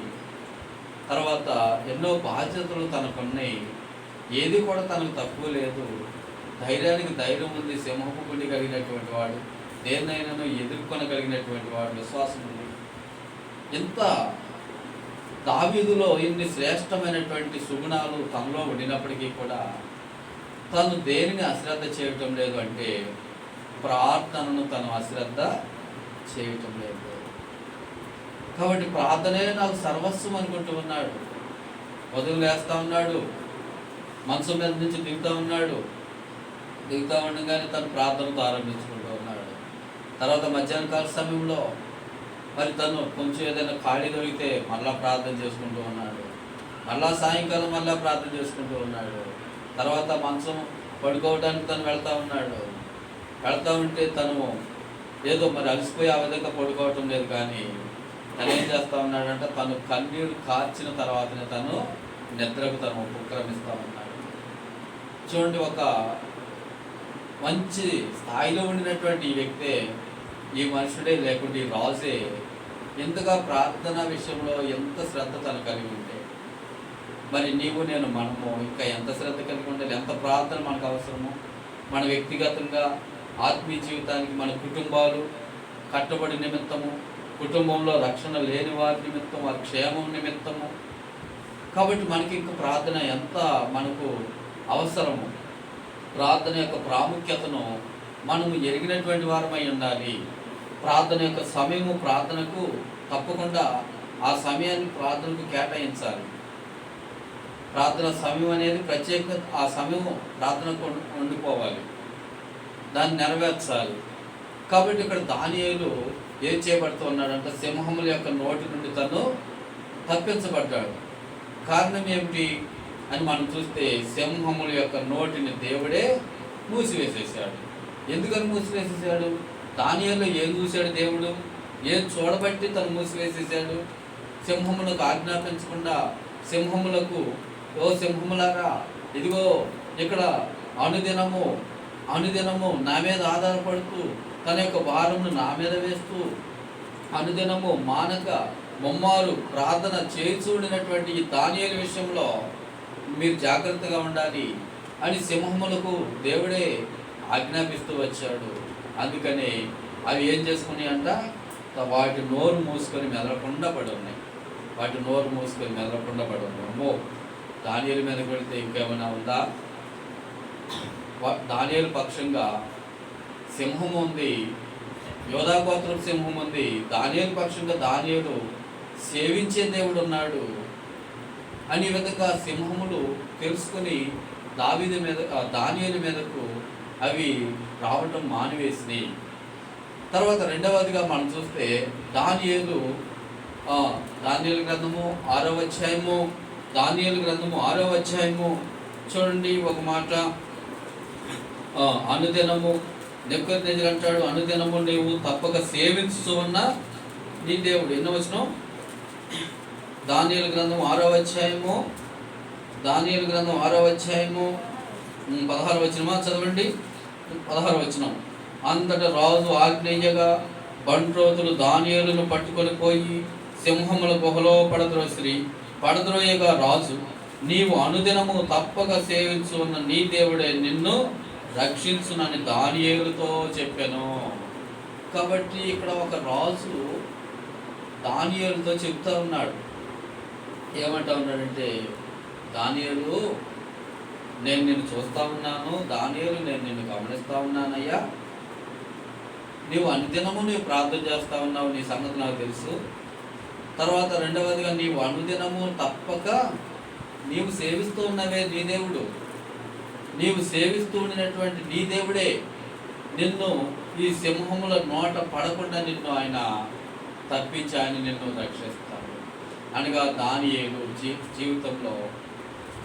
తర్వాత ఎన్నో బాధ్యతలు తనకున్నాయి. ఏది కూడా తనకు తక్కువ లేదు. ధైర్యానికి ధైర్యం ఉంది, సింహపు గుండి కలిగినటువంటి వాడు, దేన్నైనా ఎదుర్కొనగలిగినటువంటి వాడు, విశ్వాసం ఉంది. ఇంత దావీదులో ఇన్ని శ్రేష్టమైనటువంటి సుగుణాలు తనలో ఉండినప్పటికీ కూడా తను దేనిని అశ్రద్ధ చేయటం లేదు అంటే ప్రార్థనను తను అశ్రద్ధ చేయటం లేదు. కాబట్టి ప్రార్థనే నాకు సర్వస్వం అనుకుంటూ ఉన్నాడు. ఉదయం లేస్తూ ఉన్నాడు, మనసు మీద నుంచి దిగుతూ ఉండగానే తను ప్రార్థనతో ఆరంభించుకుంటూ ఉన్నాడు. తర్వాత మధ్యాహ్న కాల సమయంలో మరి తను కొంచెం ఏదైనా ఖాళీ దొరికితే మళ్ళా ప్రార్థన చేసుకుంటూ ఉన్నాడు. మళ్ళా సాయంకాలం మళ్ళా ప్రార్థన చేసుకుంటూ ఉన్నాడు. తర్వాత మంచం పడుకోవడానికి తను వెళ్తూ ఉంటే తను ఏదో మరి అలసిపోయి ఆ విధంగా పడుకోవటం లేదు, కానీ తను ఏం చేస్తా ఉన్నాడంటే తను కన్నీరు కార్చిన తర్వాతనే తను నిద్రకు తను ఉపక్రమిస్తూ ఉన్నాడు. చూడండి, ఒక మంచి స్థాయిలో ఉండినటువంటి ఈ వ్యక్తే, ఈ మనుషుడే లేకుంటే ఈ రాజే ఎంతగా ప్రార్థన విషయంలో ఎంత శ్రద్ధ తను కలిగి ఉంటే, మరి నీవు నేను మనము ఇంకా ఎంత శ్రద్ధ కలిగి ఉండాలి, ఎంత ప్రార్థన మనకు అవసరమో. మన వ్యక్తిగతంగా ఆత్మీయ జీవితానికి, మన కుటుంబాలు కట్టుబడి నిమిత్తము, కుటుంబంలో రక్షణ లేని వారి నిమిత్తం, వారి క్షేమం నిమిత్తము. కాబట్టి మనకి ఇంకా ప్రార్థన ఎంత మనకు అవసరము, ప్రార్థన యొక్క ప్రాముఖ్యతను మనము ఎరిగినటువంటి వారమై ఉండాలి. ప్రార్థన యొక్క సమయము, ప్రార్థనకు తప్పకుండా ఆ సమయాన్ని ప్రార్థనకు కేటాయించాలి. ప్రార్థన సమయం అనేది ప్రత్యేక ఆ సమయం ప్రార్థనకు ఉండిపోవాలి, దాన్ని నెరవేర్చాలి. కాబట్టి ఇక్కడ దానియేలు ఏం చేయబడుతూ ఉన్నాడంటే సింహముల యొక్క నోటి నుండి తను తప్పించబడ్డాడు. కారణం ఏమిటి అని మనం చూస్తే సింహముల యొక్క నోటిని దేవుడే మూసివేసేసాడు. ఎందుకని మూసివేసేసాడు? దానియేలులో ఏం చూశాడు దేవుడు? ఏం చూడబట్టి తను మూసివేసేసాడు? సింహములకు ఆజ్ఞాపించకుండా సింహములకు, ఓ సింహములారా, ఇదిగో ఇక్కడ అనుదినము నా మీద ఆధారపడుతూ తన యొక్క భారమును నా మీద వేస్తూ అనుదినము మానక ముమ్మారు ప్రార్థన చేయించుడినటువంటి ఈ దానియేలు విషయంలో మీరు జాగ్రత్తగా ఉండాలి అని సింహములకు దేవుడే ఆజ్ఞాపిస్తూ వచ్చాడు. అందుకని అవి ఏం చేసుకుని అంట, వాటి నోరు మూసుకొని మెదలకుండా పడి ఉన్నాయి. వాటి నోరు మూసుకొని మెదలకుండా పడి ఉన్నాయి. అమ్మో, దానియేలు మీదకి వెళితే ఇంకేమైనా ఉందా? దానియేలు పక్షంగా సింహం ఉంది, యోధాగోత్రపు సింహం ఉంది. దానియేలు పక్షంగా దానియేలు సేవించే దేవుడు ఉన్నాడు అని విధంగా సింహములు తెలుసుకుని దావీదు మీద, దానియేలు మీదకు అవి రావటం మానివేసినాయి. తర్వాత రెండవదిగా మనం చూస్తే దానియేలు గ్రంథము 6వ అధ్యాయము, దానియేలు గ్రంథము 6వ అధ్యాయము చూడండి ఒక మాట. అనుదినము నెబుకద్నెజరు అంటాడు, అనుదినము నీవు తప్పక సేవించు ఉన్న నీ దేవుడు. ఎన్నో వచనం? దానియేలు గ్రంథం 6వ అధ్యాయము, దానియేలు గ్రంథం 6వ అధ్యాయము 16వ వచనమా చదవండి. 16వ వచనం. అంతటా రాజు ఆజ్ఞేయగా బంట్రోతులు దానియేలును పట్టుకొని పోయి సింహముల గుహలో పడద్రోయగా రాజు, నీవు అనుదినము తప్పక సేవించు ఉన్న నీ దేవుడే నిన్ను రక్షించునని దానియేలుతో చెప్పాను. కాబట్టి ఇక్కడ ఒక రాజు దానియేలుతో చెప్తా ఉన్నాడు. ఏమంటా ఉన్నాడంటే, దానియేలు, నేను నిన్ను చూస్తూ ఉన్నాను, దానియేలు నేను నిన్ను గమనిస్తూ ఉన్నానయ్యా, నీవు అనుదినము నీవు ప్రార్థన చేస్తూ ఉన్నావు, నీ సంగతి నాకు తెలుసు. తర్వాత రెండవదిగా నీవు అనుదినము తప్పక నీవు సేవిస్తూ ఉన్నవే నీ దేవుడు, నీవు సేవిస్తూ ఉండినటువంటి నీ దేవుడే నిన్ను ఈ సింహముల నోట పడకుండా నిన్ను ఆయన తప్పించి ఆయన నిన్ను రక్షిస్తాడు. అనగా దానియేలు జీవితంలో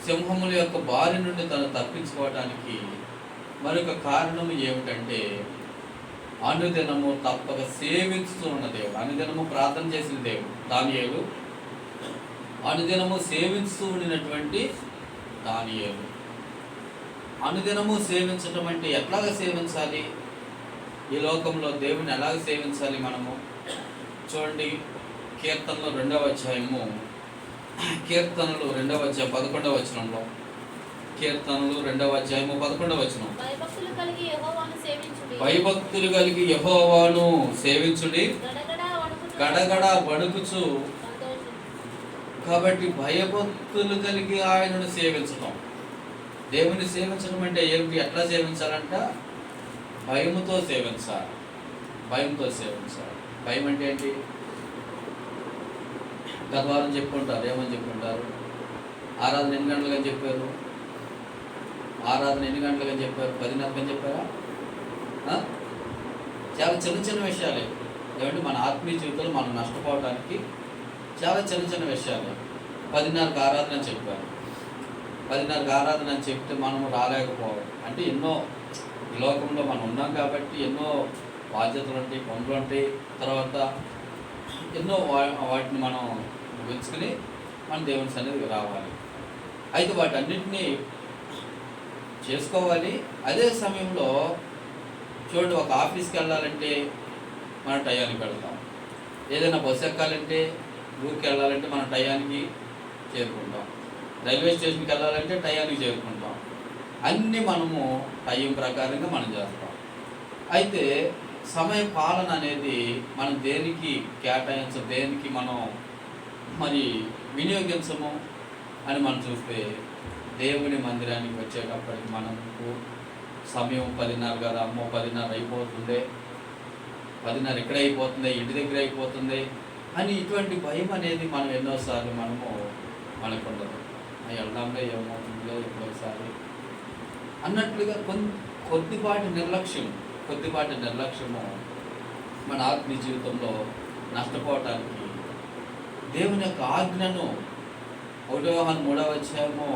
సింహముల యొక్క బారి నుండి తను తప్పించుకోవటానికి మరొక కారణం ఏమిటంటే అనుదినము తప్పక సేవిస్తూ ఉన్న దేవుడు, అనుదినము ప్రార్థన చేసిన దేవుడు. దానియేలు అనుదినము సేవిస్తూ ఉండినటువంటి దానియేలు. అనుదినము సేవించటం అంటే ఎట్లాగ సేవించాలి? ఈ లోకంలో దేవుని ఎలాగ సేవించాలి మనము? చూడండి, కీర్తనలు 2వ అధ్యాయము, కీర్తనలు 2వ అధ్యాయం 11వ వచనంలో, కీర్తనలు 2వ అధ్యాయము 11వ వచనం. భయభక్తులు కలిగి యెహోవాను సేవించుడి, గడగడ వణుకుచు. కాబట్టి భయభక్తులు కలిగి ఆయనను సేవించటం, దేవుని సేవించడం అంటే ఏమిటి? ఎట్లా సేవించాలంట? భయముతో సేవించాలి, భయంతో సేవించాలి. భయం అంటే ఏంటి? గత వారం చెప్పుకుంటారు, ఏమని చెప్పుకుంటారు? ఆరాధన ఎన్ని గంటలుగా చెప్పారు? ఆరాధన ఎన్ని గంటలుగా చెప్పారు? 10:30 చెప్పారా? చాలా చిన్న చిన్న విషయాలే. ఏమంటే మన ఆత్మీయ జీవితంలో మనం నష్టపోవడానికి చాలా చిన్న చిన్న విషయాలే. 10:30కి ఆరాధన చెప్పారు, 10:30కి ఆరాధన అని చెప్తే మనము రాలేకపోవడం అంటే ఎన్నో ఈ లోకంలో మనం ఉన్నాం కాబట్టి ఎన్నో బాధ్యతలు ఉంటాయి, పనులు ఉంటాయి, తర్వాత ఎన్నో వాటిని మనం ముగించుకుని మన దేవుని సన్నిధికి రావాలి. అయితే వాటన్నిటినీ చేసుకోవాలి. అదే సమయంలో చూడండి, ఒక ఆఫీస్కి వెళ్ళాలంటే మన టయానికి వెళ్తాం, ఏదైనా బస్సు ఎక్కాలంటే ఊరికి వెళ్ళాలంటే మన టయానికి చేరుకుంటాం, రైల్వే స్టేషన్కి వెళ్ళాలంటే టయానికి చేరుకుంటాం. అన్నీ మనము టైం ప్రకారంగా మనం చేస్తాం. అయితే సమయ పాలన అనేది మనం దేనికి కేటాయించం, దేనికి మనం మరి వినియోగించము అని మనం చూస్తే, దేవుని మందిరానికి వచ్చేటప్పటికి మనకు సమయం 10:30 కదా, అమ్మో 10:30 అయిపోతుంది, 10:30 ఇక్కడే అయిపోతుంది, ఇంటి దగ్గర అయిపోతుంది అని ఇటువంటి భయం అనేది మనం ఎన్నోసార్లు మనకు ఉండదు. వెళ్దాంలో ఏమవుతుందో ఎన్నోసారి అన్నట్లుగా కొద్దిపాటి నిర్లక్ష్యము మన ఆత్మీయ జీవితంలో నష్టపోవటానికి దేవుని యొక్క ఆజ్ఞను 1 యోహాను 3వ అధ్యాయము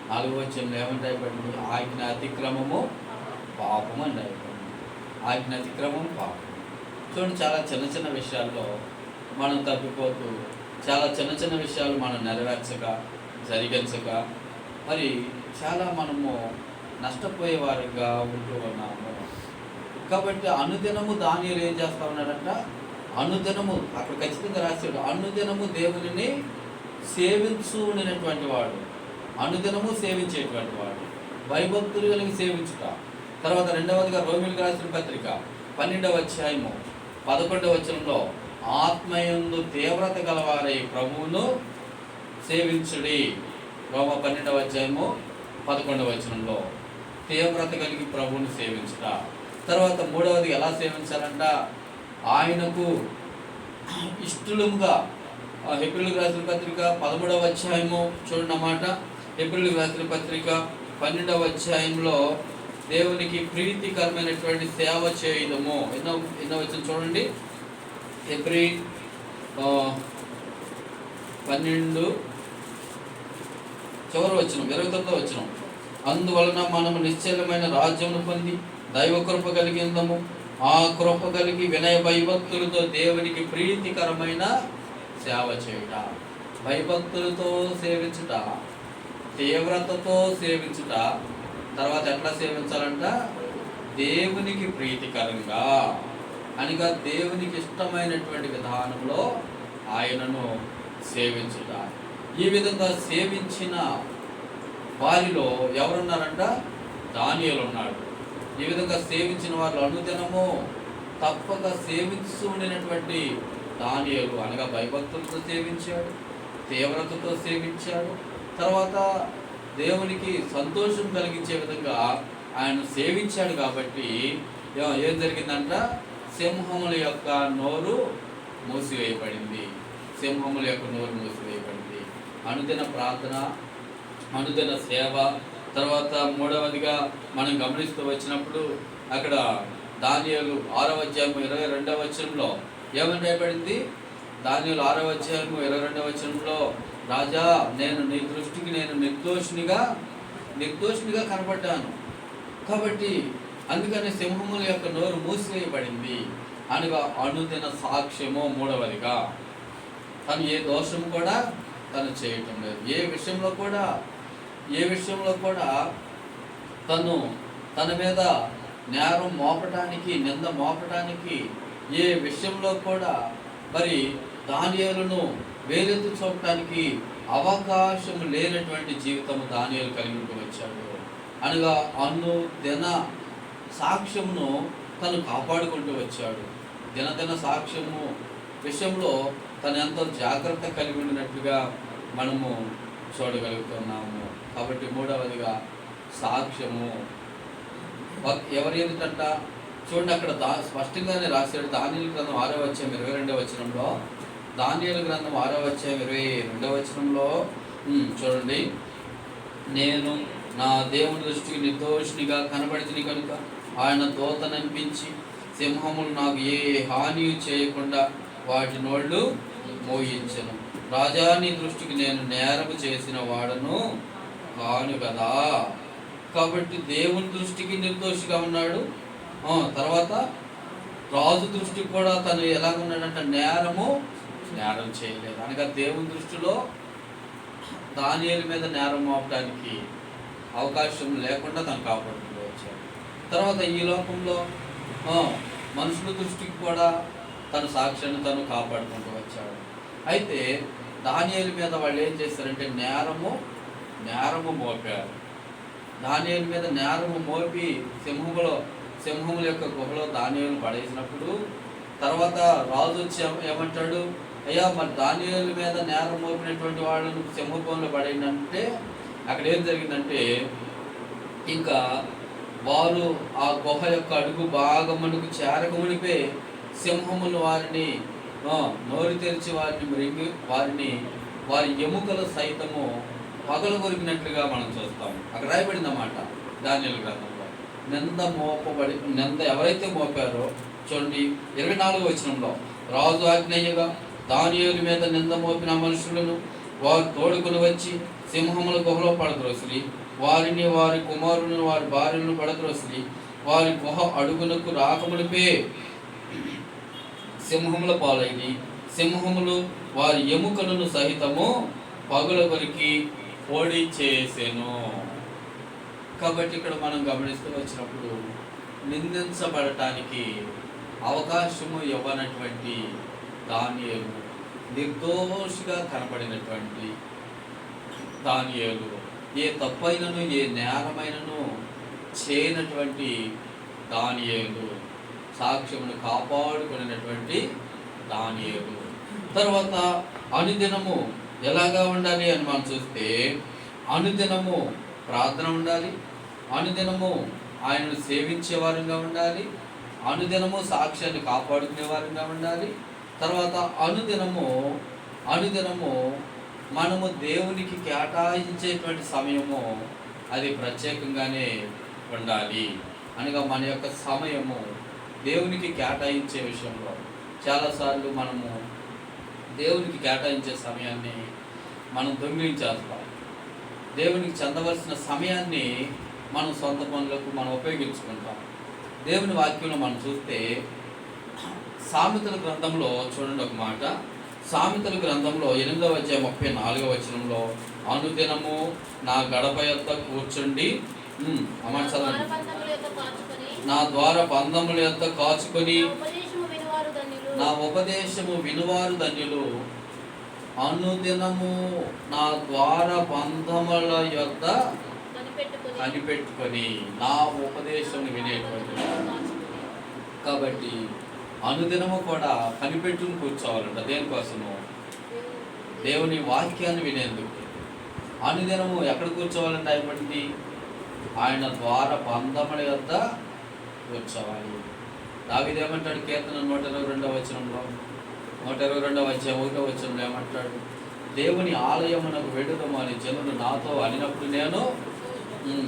4వ వచనంలో ఏమంటే అయిపోయింది, ఆజ్ఞ అతిక్రమము పాపం అని అయిపోయింది. ఆజ్ఞ అతిక్రమం పాపం. చూడండి, చాలా చిన్న చిన్న విషయాల్లో మనం తప్పిపోతూ, చాలా చిన్న చిన్న విషయాలు మనం నెరవేర్చక జరిగించక మరి చాలా మనము నష్టపోయే వారిగా ఉంటూ ఉన్నాము. కాబట్టి అనుదినము దానియేలు ఏం చేస్తా ఉన్నాడంట, అనుదినము అక్కడ ఖచ్చితంగా రాశాడు, అనుదినము దేవునిని సేవించుకునేటువంటి వాడు, అనుదినము సేవించేటువంటి వాడు, భయభక్తులు కలిగి సేవించుట. తర్వాత రెండవదిగా రోమీయులకు రాసిన పత్రిక 12వ అధ్యాయము 11వ వచనంలో ఆత్మయందు తీవ్రత గలవారై ప్రభువును సేవించుడి. రోమ 12వ అధ్యాయము 11వ వచనంలో తీవ్రత కలిగి ప్రభువును సేవించుట. తర్వాత మూడవది ఎలా సేవించాలంట, ఆయనకు ఇష్టలుగా. హెబ్రీయులకు రాసిన పత్రిక 13వ అధ్యాయము చూడండి అన్నమాట. హెబ్రీయులకు రాసిన పత్రిక 12వ అధ్యాయంలో దేవునికి ప్రీతికరమైనటువంటి సేవ చేయడము. ఎన్నో వచ్చిన చూడండి, హెబ్రీ 12 చివరి వచనం 29వ వచనం, అందువలన మనము నిశ్చలమైన రాజ్యమును పొంది దైవ కృప కలిగిందము, ఆ కృప కలిగి వినయ భయభక్తులతో దేవునికి ప్రీతికరమైన సేవ చేయుట. భయభక్తులతో సేవించుట, తీవ్రతతో సేవించుట. తర్వాత ఎట్లా సేవించాలంట, దేవునికి ప్రీతికరంగా అనగా దేవునికి ఇష్టమైనటువంటి విధానంలో ఆయనను సేవించుట. ఈ విధంగా సేవించిన వారిలో ఎవరున్నారంట, దానియేలు ఉన్నాడు. ఈ విధంగా సేవించిన వారు అనుదినము తప్పక సేవిస్తూ ఉండినటువంటి దానియేలు అనగా భయభక్తులతో సేవించాడు, తీవ్రతతో సేవించాడు. తర్వాత దేవునికి సంతోషం కలిగించే విధంగా ఆయన సేవించాడు. కాబట్టి ఏం జరిగిందంట, సింహముల యొక్క నోరు మూసివేయబడింది. సింహముల యొక్క నోరు మూసివేయబడింది. అనుదిన ప్రార్థన, అనుదిన సేవ. తర్వాత మూడవదిగా మనం గమనిస్తూ వచ్చినప్పుడు అక్కడ దానియేలు 6వ అధ్యాయము 22వ వచనంలో ఏమని రాయబడింది, దానియేలు 6వ అధ్యాయము 22వ వచనంలో, రాజా నేను నీ దృష్టికి నేను నిర్దోషినిగా కనబడ్డాను, కాబట్టి అందుకని సింహముల యొక్క నోరు మూసివేయబడింది అనగా అనుదిన సాక్ష్యము. మూడవదిగా తను ఏ దోషము కూడా తను చేయటం లేదు. ఏ విషయంలో కూడా తను తన మీద నేరం మోపటానికి, నింద మోపటానికి ఏ విషయంలో కూడా మరి దానియేలును వేలెత్తి చూడటానికి అవకాశం లేనటువంటి జీవితము దానియేలు కలిగి వచ్చాడు. అనగా అనుదిన సాక్ష్యమును తను కాపాడుకుంటూ వచ్చాడు. దినదిన సాక్ష్యము విషయంలో తను ఎంతో జాగ్రత్త కలిగి ఉండినట్లుగా మనము చూడగలుగుతున్నాము. కాబట్టి మూడవదిగా సాక్ష్యము ఎవరి ఎదుటంట చూడండి, అక్కడ స్పష్టంగానే రాశాడు. దానియేలు గ్రంథం 6వ అధ్యాయం 22వ వచనంలో, దానియేలు గ్రంథం 6వ అధ్యాయం 22వ వచనంలో చూడండి, నేను నా దేవుని దృష్టికి నిర్దోషినిగా కనబడితిని కనుక ఆయన దూతననిపించి సింహములు నాకు ఏ హాని చేయకుండా వాటి నోళ్ళు మోయించెను. రాజా నీ దృష్టికి నేను నేరము చేసిన వాడను కాను కదా. కాబట్టి దేవుని దృష్టికి నిర్దోషిగా ఉన్నాడు. తర్వాత రాజు దృష్టికి కూడా తను ఎలాగ ఉన్నాడంటే నేరం చేయలేదు. అనగా దేవుని దృష్టిలో దానియేలు మీద నేరం మోపడానికి అవకాశం లేకుండా తను కాపాడుకుంటూ వచ్చాడు. తర్వాత ఈ లోకంలో మనుషుల దృష్టికి కూడా తన సాక్ష్యాన్ని తను కాపాడుకుంటూ వచ్చాడు. అయితే దానియేలు మీద వాళ్ళు ఏం చేశారంటే నేరము మోపారు. దానియేలు మీద నేరము మోపి సింహముల యొక్క గుహలో దానియేలు పడేసినప్పుడు తర్వాత రాజు వచ్చి ఏమంటాడు, అయ్యా మరి దానియేలు మీద నేరం మోపినటువంటి వాళ్ళను సింహభూమిలో పడేయండి. అక్కడ ఏం జరిగిందంటే ఇంకా వారు ఆ గుహ యొక్క అడుగు భాగమునకు చేరకమునిపే సింహములు వారిని నోరు తెరిచి వారిని మృంగి వారి ఎముకలు సైతము పగలగొరికినట్లుగా మనం చూస్తాము. అక్కడ రాయబడింది అన్నమాట దానియేలు గ్రంథంలో. నింద ఎవరైతే మోపారో చూడండి 24వ వచనంలో, రాజు ఆజ్ఞయ్యగా దానియేలు మీద నింద మోపిన మనుషులను వారు తోడుకుని వచ్చి సింహముల గుహలో పడద్రోసిరి. వారిని, వారి కుమారులను, వారి భార్యలను పడద్రోసిరి. వారి గుహ అడుగునకు రాకమునిపే సింహముల పాలైంది. సింహములు వారి ఎముకలను సహితము పగులగొరికి పొడి చేసెను. కాబట్టి ఇక్కడ మనం గమనిస్తూ వచ్చినప్పుడు నిందించబడటానికి అవకాశము ఇవ్వనటువంటి దానియేలు, నిర్దోషిగా కనపడినటువంటి దానియేలు, ఏ తప్పైనను ఏ నేరమైనను చేయనటువంటి దానియేలు, సాక్ష్యమును కాపాడుకునేటువంటి దానియేలు. తర్వాత అనుదినము ఎలాగా ఉండాలి అని మనం చూస్తే, అనుదినము ప్రార్థన ఉండాలి, అనుదినము ఆయనను సేవించే వారంగా ఉండాలి, అనుదినము సాక్ష్యాన్ని కాపాడుకునే వారంగా ఉండాలి. తర్వాత అనుదినము మనము దేవునికి కేటాయించేటువంటి సమయము అది ప్రత్యేకంగానే ఉండాలి. అనగా మన యొక్క సమయము దేవునికి కేటాయించే విషయంలో చాలాసార్లు మనము దేవునికి కేటాయించే సమయాన్ని మనం దొంగిలించేస్తాం. దేవునికి చెందవలసిన సమయాన్ని మనం సొంత పనులకు మనం ఉపయోగించుకుంటాం. దేవుని వాక్యంలో మనం చూస్తే సామెతల గ్రంథంలో చూడండి ఒక మాట. సామెతల గ్రంథంలో 8వ అధ్యాయం 34వ వచనంలో, అనుదినము నా గడప యొద్ద కూర్చుండి నా ద్వార బంధముల యొద్ద కాచుకొని నా ఉపదేశము వినువారు ధన్యులు. అనుదినము నా ద్వార బంధముల యొద్ద కనిపెట్టుకొని నా ఉపదేశం వినేటువంటి. కాబట్టి అనుదినము కూడా కనిపెట్టుకుని కూర్చోవాలంట. దేనికోసము? దేవుని వాక్యాన్ని వినేందుకు. అనుదినము ఎక్కడ కూర్చోవాలంటే అయిపోయింది ఆయన ద్వార బంధముల యొద్ద కూర్చోవాలి. దావీదు ఏమంటాడు కీర్తన 122వ వచనంలో, 122వ అధ్యాయం 1వ వచనంలో ఏమంటాడు, దేవుని ఆలయమునకు వెడుదము అని జనులు నాతో అనినప్పుడు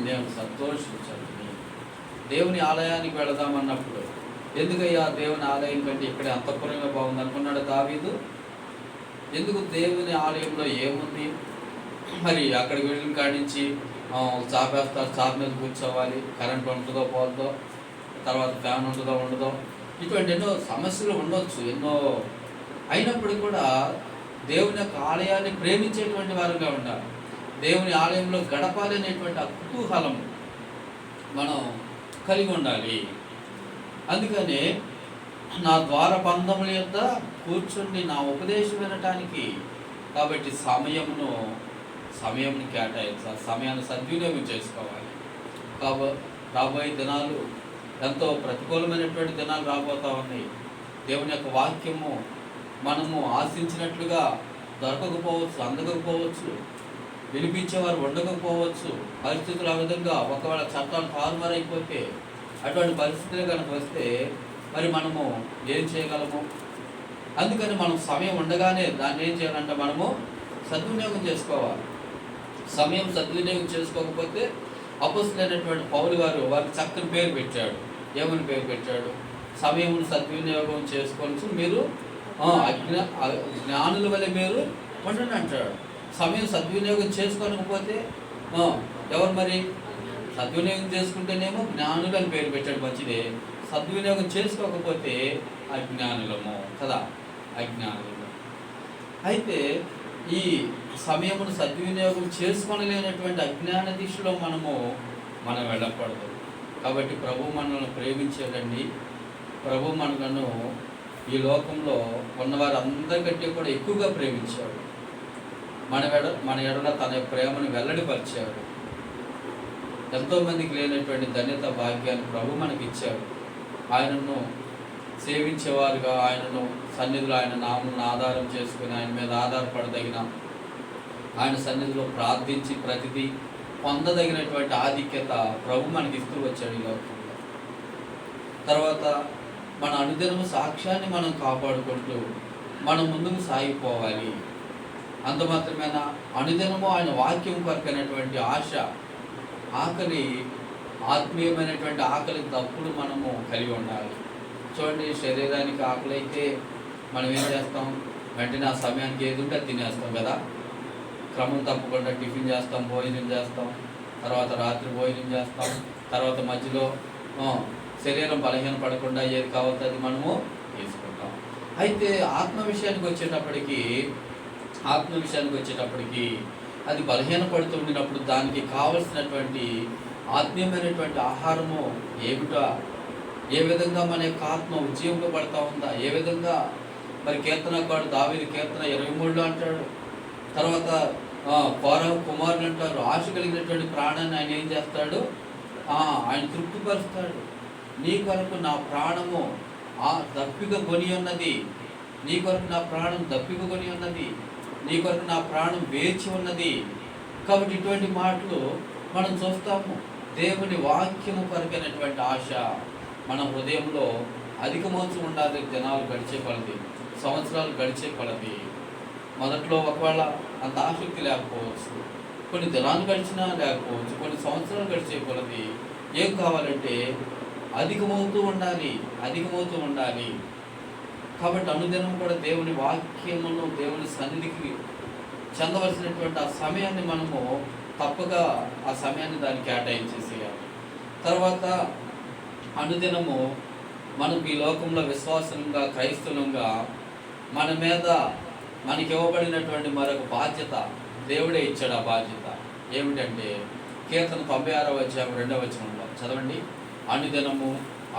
నేను సంతోషించాను. దేవుని ఆలయానికి వెళదామన్నప్పుడు, ఎందుకయ్యా దేవుని ఆలయం కంటే ఇక్కడ అంతఃపురంగా బాగుంది అనుకున్నాడు దావీదు. ఎందుకు? దేవుని ఆలయంలో ఏముంది మరి? అక్కడికి వెళ్ళిన కాడి నుంచి చాపేస్తారు, చాప మీద కూర్చోవాలి, కరెంట్ ఉంటుందో పోతుందో, తర్వాత ఫ్యాన్ ఉంటుందో ఉండదో, ఇటువంటి ఎన్నో సమస్యలు ఉండొచ్చు ఎన్నో. అయినప్పటికీ కూడా దేవుని యొక్క ఆలయాన్ని ప్రేమించేటువంటి వారుగా ఉండాలి. దేవుని ఆలయంలో గడపాలి అనేటువంటి ఆ కుతూహలం మనం కలిగి ఉండాలి. అందుకనే నా ద్వార బంధముల యొద్ద కూర్చుండి నా ఉపదేశం వినటానికి. కాబట్టి సమయమును కేటాయించాలి, సమయాన్ని సద్వినియోగం చేసుకోవాలి. రాబోయే దినాలు ఎంతో ప్రతికూలమైనటువంటి దినాలు రాబోతూ ఉన్నాయి. దేవుని యొక్క వాక్యము మనము ఆశించినట్లుగా దొరకకపోవచ్చు, అందకపోవచ్చు, వినిపించేవారు ఉండకపోవచ్చు. పరిస్థితులు ఆ విధంగా ఒకవేళ చట్టాలు తారుమారైపోతే, అటువంటి పరిస్థితులు కనుక వస్తే మరి మనము ఏం చేయగలము? అందుకని మనం సమయం ఉండగానే దాన్ని ఏం చేయాలంటే మనము సద్వినియోగం చేసుకోవాలి. సమయం సద్వినియోగం చేసుకోకపోతే అపోస్తలుడైనటువంటి పౌలు గారు వారికి చక్కని పేరు పెట్టాడు. ఏమని పేరు పెట్టాడు? సమయమును సద్వినియోగం చేసుకోవచ్చు, మీరు జ్ఞానుల వల్ల మీరు ఉండండి అంటాడు. సమయం సద్వినియోగం చేసుకోకపోతే ఎవరు మరి? సద్వినియోగం చేసుకుంటేనేమో జ్ఞానులు అని పేరు పెట్టాడు, మంచిదే. సద్వినియోగం చేసుకోకపోతే అజ్ఞానులము కదా, అజ్ఞానులము. అయితే ఈ సమయమును సద్వినియోగం చేసుకోలేనటువంటి అజ్ఞాన దిశలో మనం వెళ్ళకూడదు. కాబట్టి ప్రభు మనల్ని ప్రేమించేదండి. ప్రభు మనలను ఈ లోకంలో ఉన్నవారందరికంటే కూడా ఎక్కువగా ప్రేమించాడు. మన ఎడల తన ప్రేమను వెల్లడిపరిచాడు. ఎంతోమందికి లేనటువంటి ధన్యత భాగ్యాన్ని ప్రభు మనకి ఇచ్చాడు. ఆయనను సేవించేవారుగా, ఆయనను సన్నిధిలో ఆయన నామమును ఆధారం చేసుకుని ఆయన మీద ఆధారపడదగిన, ఆయన సన్నిధిలో ప్రార్థించి ప్రతిదీ పొందదగినటువంటి ఆధిక్యత ప్రభు మనకి ఇస్తూ వచ్చాడు ఈ లోకంలో. తర్వాత మన అనుదినము సాక్ష్యాన్ని మనం కాపాడుకుంటూ మనం ముందుకు సాగిపోవాలి. అంత మాత్రమేనా, అనుదినము ఆయన వాక్యం కొరకైనటువంటి ఆశ, ఆకలి, ఆత్మీయమైనటువంటి ఆకలి తప్పులు మనము కలిగి ఉండాలి. చూడండి, శరీరానికి ఆకలి అయితే మనం ఏం చేస్తాం? వెంటనే ఆ సమయానికి ఏది ఉంటే తినేస్తాం కదా. క్రమం తప్పకుండా టిఫిన్ చేస్తాం, భోజనం చేస్తాం, తర్వాత రాత్రి భోజనం చేస్తాం, తర్వాత మధ్యలో శరీరం బలహీన పడకుండా ఏది కావాలో అది మనము తీసుకుంటాం. అయితే ఆత్మ విషయానికి వచ్చేటప్పటికి అది బలహీన పడుతుండినప్పుడు దానికి కావలసినటువంటి ఆత్మీయమైనటువంటి ఆహారము ఏమిటో, ఏ విధంగా మన యొక్క ఆత్మ ఉజ్జీవంగా పడతా ఉందా, ఏ విధంగా మరి కీర్తనకాడు దావీదు కీర్తన 23లో అంటాడు. తర్వాత కోరహ కుమారులు అంటారు, ఆశ కలిగినటువంటి ప్రాణాన్ని ఆయన ఏం చేస్తాడు? ఆయన తృప్తిపరుస్తాడు. నీ కొరకు నా ప్రాణము దప్పిక కొని ఉన్నది, నీ కొరకు నా ప్రాణం దప్పిక కొని ఉన్నది, నీ కొరకు నా ప్రాణం వేచి ఉన్నది. కాబట్టి ఇటువంటి మాటలు మనం చూస్తాము. దేవుని వాక్యము కొరకైనటువంటి ఆశ మన హృదయంలో అధికమవుతూ ఉండాలి. దినాలు గడిచే కొలది, సంవత్సరాలు గడిచే కొలది. మొదట్లో ఒకవేళ అంత ఆసక్తి లేకపోవచ్చు, కొన్ని దినాలు గడిచినా లేకపోవచ్చు, కొన్ని సంవత్సరాలు గడిచే కొలది ఏం కావాలంటే అధికమవుతూ ఉండాలి. కాబట్టి అనుదినం కూడా దేవుని వాక్యమును, దేవుని సన్నిధికి చెందవలసినటువంటి ఆ సమయాన్ని మనము తప్పక ఆ సమయాన్ని దాన్ని కేటాయించేసేయాలి. తర్వాత అనుదినము మనకు ఈ లోకంలో విశ్వాసంగా, క్రైస్తవులంగా మన మీద మనకి ఇవ్వబడినటువంటి మరొక బాధ్యత దేవుడే ఇచ్చాడు. ఆ బాధ్యత ఏమిటంటే కీర్తన 96వ అధ్యాయం 2వ వచనంలో చదవండి. అనుదినము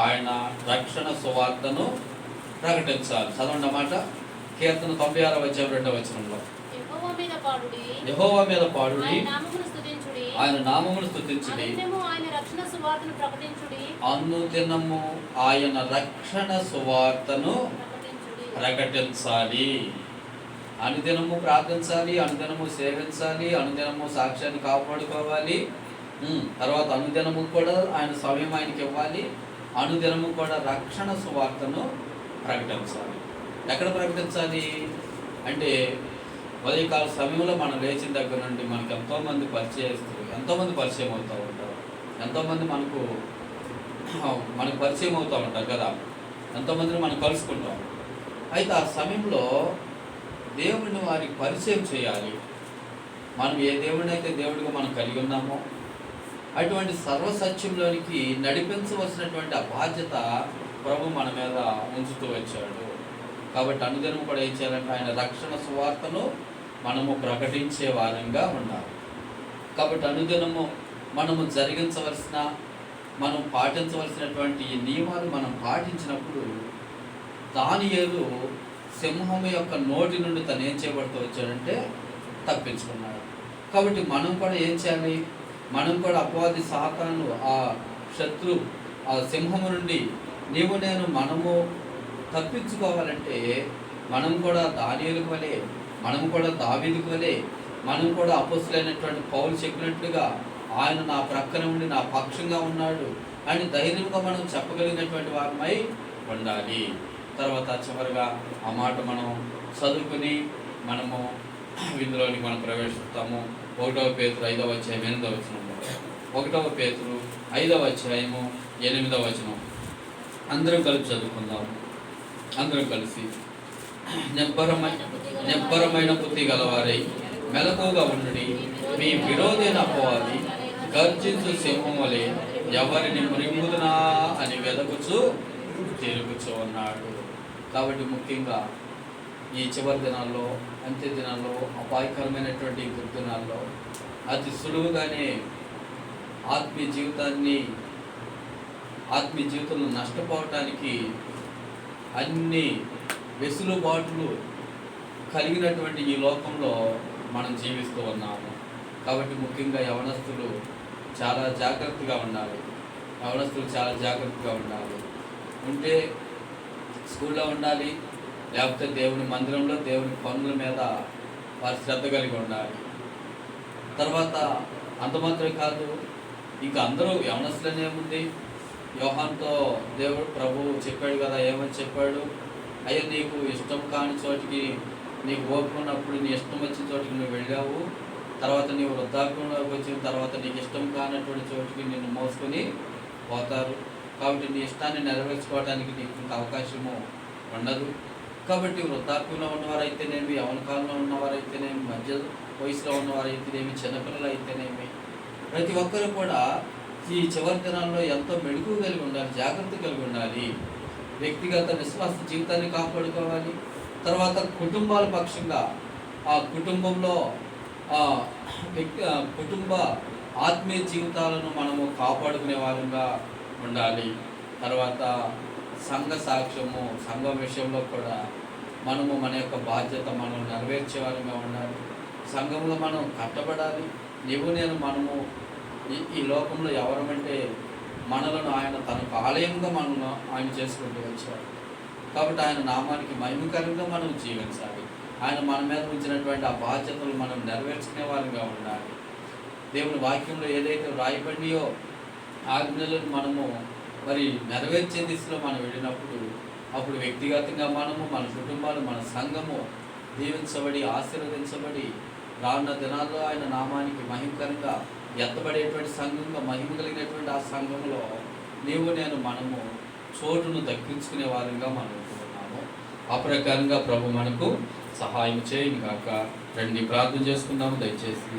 ఆయన రక్షణ సువార్తను ప్రకటించాలి. చదవండి అన్నమాట. కీర్తన 96వ అధ్యాయం 2వ వచనంలో, యెహోవా మీద పాడుడి, ఆయన నామమును స్తుతించుడి, అనుదినము ఆయన రక్షణ సువార్తను ప్రకటించాలి. అనుదినము ప్రార్థించాలి, అనుదినము సేవించాలి, అనుదినము సాక్ష్యాన్ని కాపాడుకోవాలి. తర్వాత అనుదినము కూడా ఆయన సమయం ఆయనకి ఇవ్వాలి. అనుదినము కూడా రక్షణ సువార్తను ప్రకటించాలి. ఎక్కడ ప్రకటించాలి అంటే ఉదయకాల సమయంలో మనం లేచిన దగ్గర నుండి మనకు ఎంతోమంది పరిచయం అవుతూ ఉంటారు. ఎంతోమంది మనకు పరిచయం అవుతూ ఉంటారు కదా. ఎంతోమందిని మనం కలుసుకుంటాం. అయితే ఆ సమయంలో దేవుడిని వారికి పరిచయం చేయాలి. మనం ఏ దేవుడిని అయితే దేవుడిగా మనం కలిగి ఉన్నామో అటువంటి సర్వసత్యంలోనికి నడిపించవలసినటువంటి ఆ బాధ్యత ప్రభు మన మీద ఉంచుతూ వచ్చాడు. కాబట్టి అనుదినం కూడా ఏం చేయాలంటే ఆయన రక్షణ సువార్తను మనము ప్రకటించే వారంగా ఉండాలి. కాబట్టి అనుదినము మనము మనం పాటించవలసినటువంటి ఈ నియమాలు మనం పాటించినప్పుడు దానియేలు సింహం యొక్క నోటి నుండి తను ఏం చేయబడుతూ వచ్చాడంటే తప్పించుకున్నాడు. కాబట్టి మనం కూడా ఏం చేయాలి? మనం కూడా అపవాది సాతాను ఆ శత్రు ఆ సింహము నుండి మనము తప్పించుకోవాలంటే మనం కూడా దానియేలుకు వలె, మనం కూడా దావీదుకు వలె, మనం కూడా అపొస్తలులైనటువంటి పౌలు చెప్పినట్లుగా ఆయన నా ప్రక్కన ఉండి నా పక్షంగా ఉన్నాడు అని ధైర్యంగా మనం చెప్పగలిగినటువంటి వారమై ఉండాలి. తర్వాత చివరిగా ఆ మాట మనం చదువుకుని మనము ఇందులోని మనం ప్రవేశిస్తాము. 1వ పేతురు 5వ అధ్యాయం 8వ వచనంలో, 1వ పేతురు 5వ అధ్యాయము 8వ వచనం అందరం కలిసి చదువుకుందాము. అందరం కలిసి, నిబ్బరమైన బుద్ధి గలవారై మెలకువగా ఉండుడి, మీ విరోధైన అపవాది గర్జించు సింహం వలె ఎవరిని మృంగుదునా అని వెదకుచు తిరుగుచూ ఉన్నాడు. కాబట్టి ముఖ్యంగా ఈ చివరి దినాల్లో, అంత్య దినాల్లో, అపాయకరమైనటువంటి దుర్దినాల్లో అతి సులువుగానే ఆత్మీయ జీవితంలో నష్టపోవటానికి అన్ని వెసులుబాట్లు కలిగినటువంటి ఈ లోకంలో మనం జీవిస్తూ ఉన్నాము. కాబట్టి ముఖ్యంగా యవనస్తులు చాలా జాగ్రత్తగా ఉండాలి. ఉంటే స్కూల్లో ఉండాలి, లేకపోతే దేవుని మందిరంలో దేవుని పనుల మీద వారి శ్రద్ధ కలిగి ఉండాలి. తర్వాత అంత మాత్రమే కాదు, ఇంకా అందరూ యవనస్తులనే ఉంది. యోహానుతో దేవుడు ప్రభువు చెప్పాడు కదా, ఏమని చెప్పాడు? అయ్యా, నీకు ఇష్టం కాని చోటికి, నీకు ఓపిక ఉన్నప్పుడు నీ ఇష్టం వచ్చిన చోటికి నువ్వు వెళ్ళావు, తర్వాత నీవు వృద్ధాప్యంలోకి వచ్చిన తర్వాత నీకు ఇష్టం కానటువంటి చోటికి నిన్ను మోసుకొని పోతారు. కాబట్టి నీ ఇష్టాన్ని నెరవేర్చుకోవడానికి నీకు ఇంకా అవకాశము ఉండదు. కాబట్టి వృద్ధాప్యంలో ఉన్నవారైతేనేమి, యవన కాలంలో ఉన్నవారైతేనేమి, మధ్య వయసులో ఉన్నవారైతేనేమి, చిన్నపిల్లలు అయితేనేమి, ప్రతి ఒక్కరు కూడా ఈ చివరి దినాల్లో ఎంతో మెడుకు కలిగి ఉండాలి, జాగ్రత్త కలిగి ఉండాలి. వ్యక్తిగత విశ్వాస జీవితాన్ని కాపాడుకోవాలి. తర్వాత కుటుంబాల పక్షంగా ఆ కుటుంబంలో కుటుంబ ఆత్మీయ జీవితాలను మనము కాపాడుకునే వారంగా ఉండాలి. తర్వాత సంఘ సాక్ష్యము, సంఘం విషయంలో కూడా మనము మన యొక్క బాధ్యత మనం నెరవేర్చే వారంగా ఉండాలి. సంఘంలో మనం కట్టబడాలి. మనము ఈ లోకంలో ఎవరమంటే మనలను ఆయన తనకు ఆలయంగా మనల్ని ఆయన చేసుకుంటూ వచ్చాడు. కాబట్టి ఆయన నామానికి మహిమకరంగా మనం జీవించాలి. ఆయన మన మీద ఉంచినటువంటి ఆ బాధ్యతలు మనం నెరవేర్చుకునే వారంగా ఉండాలి. దేవుని వాక్యంలో ఏదైతే రాయబడియో ఆజ్ఞలను మనము మరి నెరవేర్చే దిశలో మనం వెళ్ళినప్పుడు అప్పుడు వ్యక్తిగతంగా మనము, మన కుటుంబాలు, మన సంఘము దీవించబడి, ఆశీర్వదించబడి రానున్న దినాల్లో ఆయన నామానికి మహిమకరంగా ఎత్తబడేటువంటి సంఘంగా, మహిమ కలిగినటువంటి ఆ సంఘంలో మనము చోటును దక్కించుకునే వారంగా మనం ఉంటున్నాము. ఆ ప్రకారంగా ప్రభు మనకు సహాయం చేయను గాక. రండి ప్రార్థన చేసుకుందాము దయచేసి.